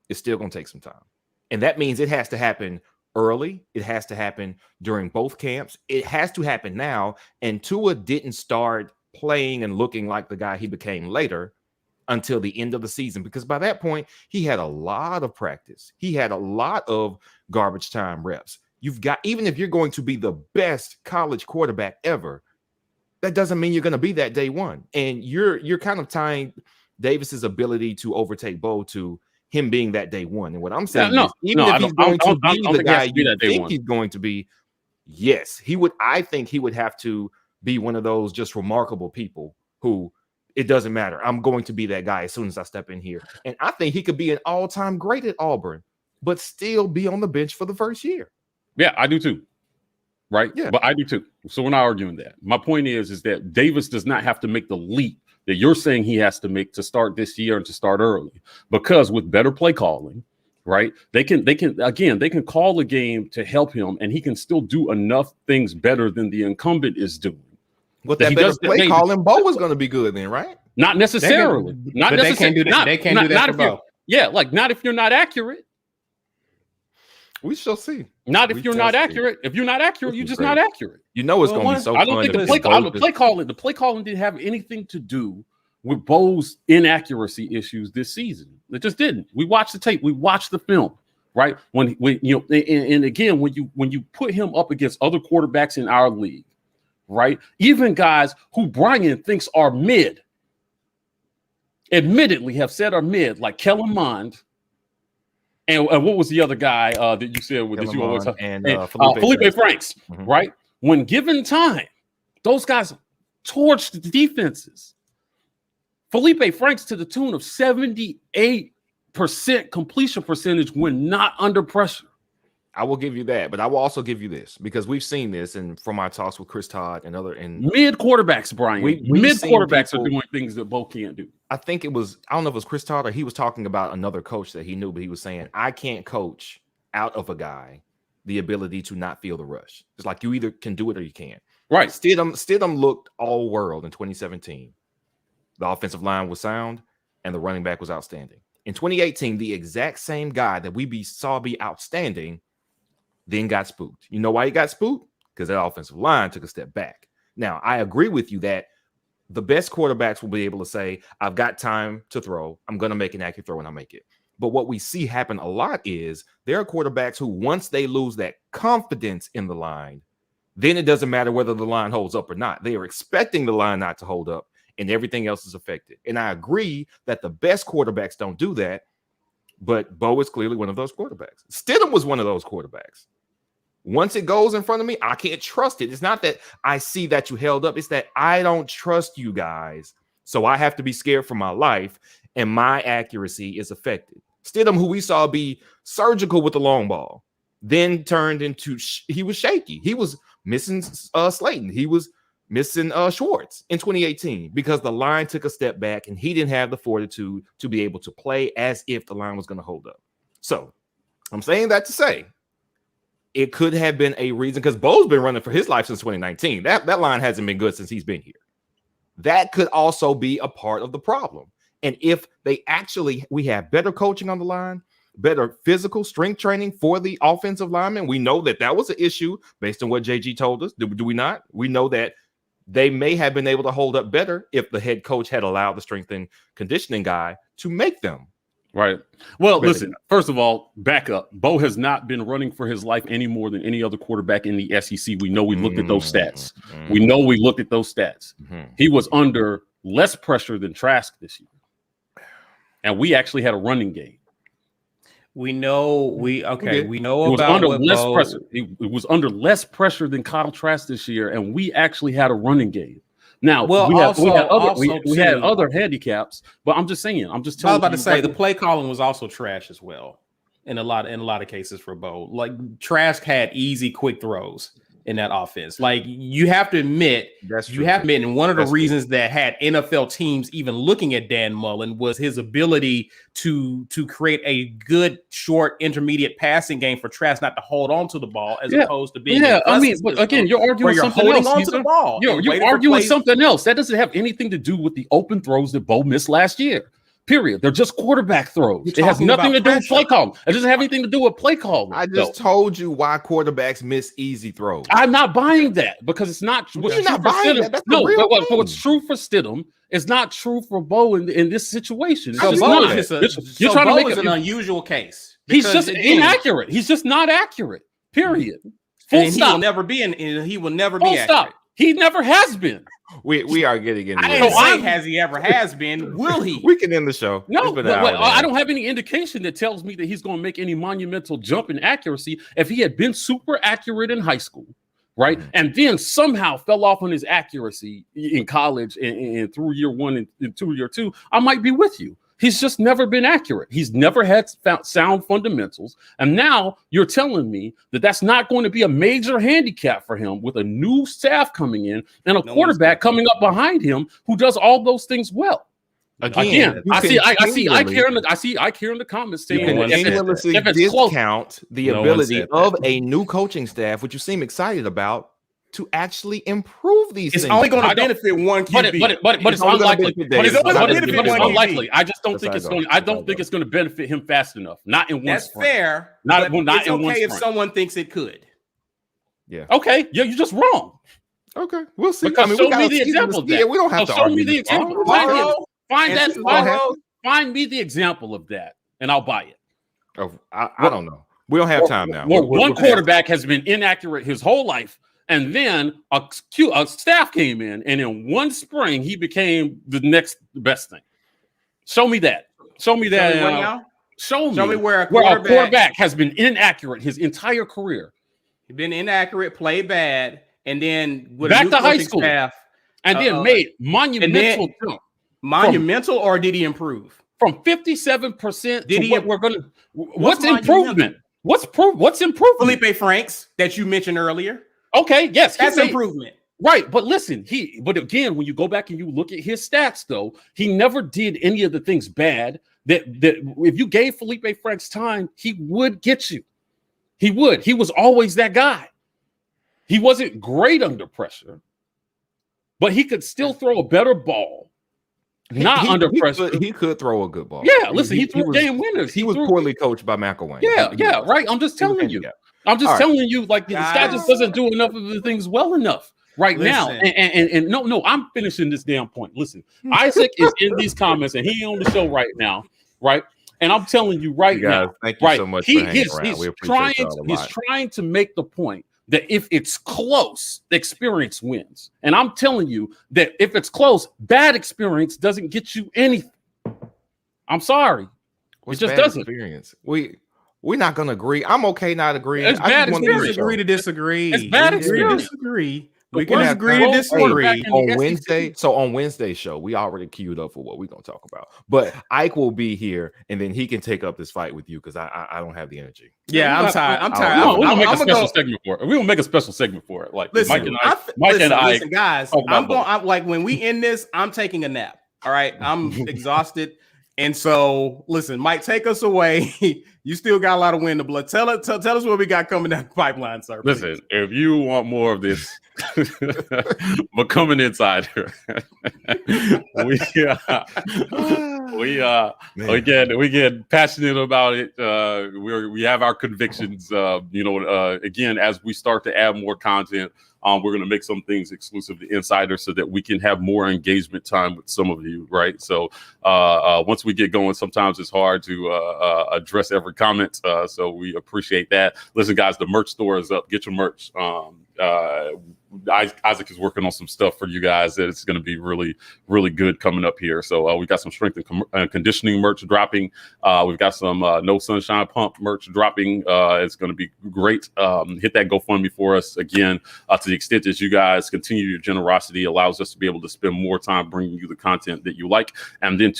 it's still going to take some time. And that means it has to happen early. It has to happen during both camps. It has to happen now. And Tua didn't start playing and looking like the guy he became later until the end of the season, because by that point, he had a lot of practice. He had a lot of garbage time reps. Even if you're going to be the best college quarterback ever, that doesn't mean you're going to be that day one. And you're kind of tying Davis's ability to overtake Bo to him being that day one. And what I'm saying is, even if he's going to be the guy you think he's going to be, yes, he would. I think he would have to be one of those just remarkable people who it doesn't matter. I'm going to be that guy as soon as I step in here. And I think he could be an all-time great at Auburn, but still be on the bench for the first year. Yeah, I do too. Right? Yeah. But I do too. So we're not arguing that. My point is that Davis does not have to make the leap that you're saying he has to make to start this year and to start early, because with better play calling, right? They can call a game to help him, and he can still do enough things better than the incumbent is doing. With that better play calling, Bo was going to be good then, right? Not necessarily. They can't do that. They can't do that for Bo. Yeah, like not if you're not accurate. We shall see. Not if you're not accurate. If you're not accurate, you're just not accurate. It's going to be so fun. I don't think the play calling didn't have anything to do with Bo's inaccuracy issues this season. It just didn't. We watched the tape. We watched the film, right? When again, when you put him up against other quarterbacks in our league, right? Even guys who Brian thinks are mid, admittedly have said are mid, like Kellen Mond. And what was the other guy that you said with that you always have? Felipe Franks, right? When given time, those guys torched the defenses. Felipe Franks to the tune of 78% completion percentage when not under pressure. I will give you that, but I will also give you this because we've seen this, and from our talks with Chris Todd and mid quarterbacks, Brian, mid quarterbacks are doing things that Bo can't do. I think it was, I don't know if it was Chris Todd or he was talking about another coach that he knew, but he was saying, I can't coach out of a guy the ability to not feel the rush. It's like you either can do it or you can't. Right. Stidham looked all world in 2017. The offensive line was sound and the running back was outstanding. In 2018, the exact same guy that we saw be outstanding then got spooked. You know why he got spooked? Because that offensive line took a step back. Now, I agree with you that the best quarterbacks will be able to say, I've got time to throw. I'm going to make an accurate throw when I make it. But what we see happen a lot is there are quarterbacks who, once they lose that confidence in the line, then it doesn't matter whether the line holds up or not. They are expecting the line not to hold up, and everything else is affected. And I agree that the best quarterbacks don't do that, but Bo is clearly one of those quarterbacks. Stidham was one of those quarterbacks. Once it goes in front of me, I can't trust it. It's not that I see that you held up. It's that I don't trust you guys. So I have to be scared for my life, and my accuracy is affected. Stidham, who we saw be surgical with the long ball, then turned into, he was shaky. He was missing Slayton. He was missing Schwartz in 2018 because the line took a step back and he didn't have the fortitude to be able to play as if the line was going to hold up. So I'm saying that to say, it could have been a reason because Bo's been running for his life since 2019. That line hasn't been good since he's been here. That could also be a part of the problem. And if we have better coaching on the line, better physical strength training for the offensive linemen, we know that was an issue based on what JG told us. Do we not? We know that they may have been able to hold up better if the head coach had allowed the strength and conditioning guy to make them. Right. Well, listen, first of all, back up. Bo has not been running for his life any more than any other quarterback in the SEC. We know we looked at those stats. We know we looked at those stats. He was under less pressure than Trask this year. And we actually had a running game. We know we know it was about under what less Bo, pressure. It was under less pressure than Kyle Trask this year, and we actually had a running game. Now, we had other handicaps, but I'm just saying. I'm just telling you. I was about to say the play calling was also trash as well in a lot of cases for Bo. Like Trask had easy, quick throws in that offense. Like you have to admit, and one of the reasons that had NFL teams even looking at Dan Mullen was his ability to create a good short intermediate passing game for Trask not to hold on to the ball as opposed to being but again, you're arguing something else. Onto the ball. You're arguing something else. That doesn't have anything to do with the open throws that Bo missed last year. Period. They're just quarterback throws. It has nothing to do with play calling. It doesn't have anything to do with play calling. I just told you why quarterbacks miss easy throws. I'm not buying that because it's not. You're not buying that. That's what's true for Stidham is not true for Bo in this situation. So Bo is an unusual case. He's just inaccurate. He's just not accurate. Period. Full stop. He will never be accurate. He never has been. We are getting into I didn't say has he ever has been. Will he? We can end the show. No, but I don't have any indication that tells me that he's going to make any monumental jump in accuracy. If he had been super accurate in high school, right, and then somehow fell off on his accuracy in college and through year one and through year two, I might be with you. He's just never been accurate. He's never had sound fundamentals. And now you're telling me that that's not going to be a major handicap for him with a new staff coming in and a quarterback coming up behind him who does all those things well. Again, I see Ike here in the comments saying if it's discount the ability of a new coaching staff, which you seem excited about, to actually improve these things. It's only going to benefit one QB. But it's unlikely. But it's unlikely. I just don't think it's going. I don't think it's going to benefit him fast enough. Not in one. That's sprint. Fair. Not in one. It's okay if someone thinks it could. Yeah. Okay. Yeah, you're just wrong. Okay. We'll see. Because show me the example of that. Yeah, we don't have to show me the example. Find me the example of that, and I'll buy it. Oh, I don't know. We don't have time now. One quarterback has been inaccurate his whole life. And then a staff came in, and in one spring, he became the next best thing. Show me that. Show me where a quarterback has been inaccurate his entire career. He's been inaccurate, played bad, and then with back to high school, staff, and then made monumental jump. Or did he improve from 57%? Did he? What's improvement? What's improvement? Felipe Franks that you mentioned earlier. Okay, yes, that's improvement. Right, but listen, but again, when you go back and you look at his stats, though, he never did any of the things bad that if you gave Felipe Franks time, he would get you. He would. He was always that guy. He wasn't great under pressure, but he could still throw a better ball. Under pressure. He could throw a good ball. Yeah, listen, he threw game winners. He was poorly coached by McElwain. Yeah, right. I'm just telling you. I'm just telling you, like, this guy just doesn't do enough of the things well enough now. And no, I'm finishing this damn point. Listen, Isaac is in these comments and he on the show right now, right? And I'm telling you now, thank you so much for hanging around. He's trying to make the point that if it's close, the experience wins. And I'm telling you that if it's close, bad experience doesn't get you anything. I'm sorry. It just doesn't. Experience. We're not going to agree. I'm okay not agreeing. It's bad experience. Agree to disagree. It's bad experience. Disagree. We can agree to disagree on Wednesday. So on Wednesday's show, we already queued up for what we're going to talk about. But Ike will be here, and then he can take up this fight with you because I don't have the energy. Yeah, I'm tired. We're gonna make a special segment for it. We're gonna make a special segment for it. Like listen, Mike and I, guys. I'm like when we end this, I'm taking a nap. All right, I'm exhausted. And so, listen, Mike, take us away. You still got a lot of wind in the blood. Tell us what we got coming down the pipeline, sir. Please. Listen, if you want more of this, become an insider. we get passionate about it. We have our convictions. Again, as we start to add more content. We're going to make some things exclusive to insiders so that we can have more engagement time with some of you, right? So once we get going, sometimes it's hard to address every comment. So we appreciate that. Listen, guys, the merch store is up. Get your merch. Isaac is working on some stuff for you guys that it's going to be really, really good coming up here. So we got some strength and conditioning merch dropping. We've got some No Sunshine Pump merch dropping. It's going to be great. Hit that GoFundMe for us again. To the extent that you guys continue your generosity allows us to be able to spend more time bringing you the content that you like. And then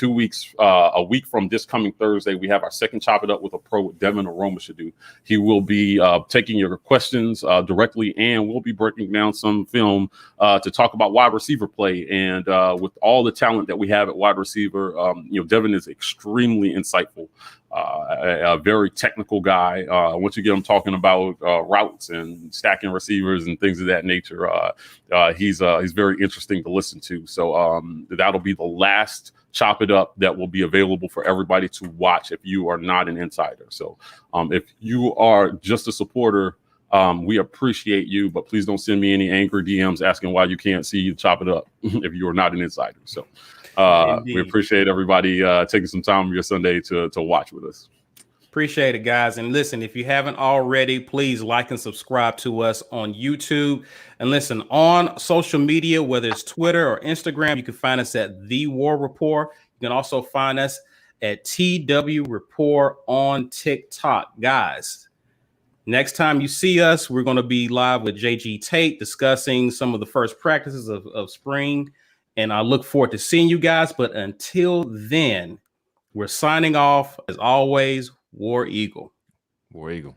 a week from this coming Thursday, we have our second Chop It Up with a Pro with Devin Barrett. He will be taking your questions directly, and we'll be breaking down some film to talk about wide receiver play. And with all the talent that we have at wide receiver, Devin is extremely insightful, a very technical guy. Once you get him talking about routes and stacking receivers and things of that nature, he's very interesting to listen to. So that'll be the last Chop It Up that will be available for everybody to watch if you are not an insider. So if you are just a supporter, we appreciate you, but please don't send me any angry DMs asking why you can't see Chop It Up if you are not an insider. So we appreciate everybody taking some time of your Sunday to watch with us. Appreciate it, guys. And listen, if you haven't already, please like and subscribe to us on YouTube. And listen, on social media, whether it's Twitter or Instagram, you can find us at The War Report. You can also find us at TW Report on TikTok. Guys, next time you see us, we're going to be live with JG Tate discussing some of the first practices of spring. And I look forward to seeing you guys. But until then, we're signing off. As always, War Eagle. War Eagle.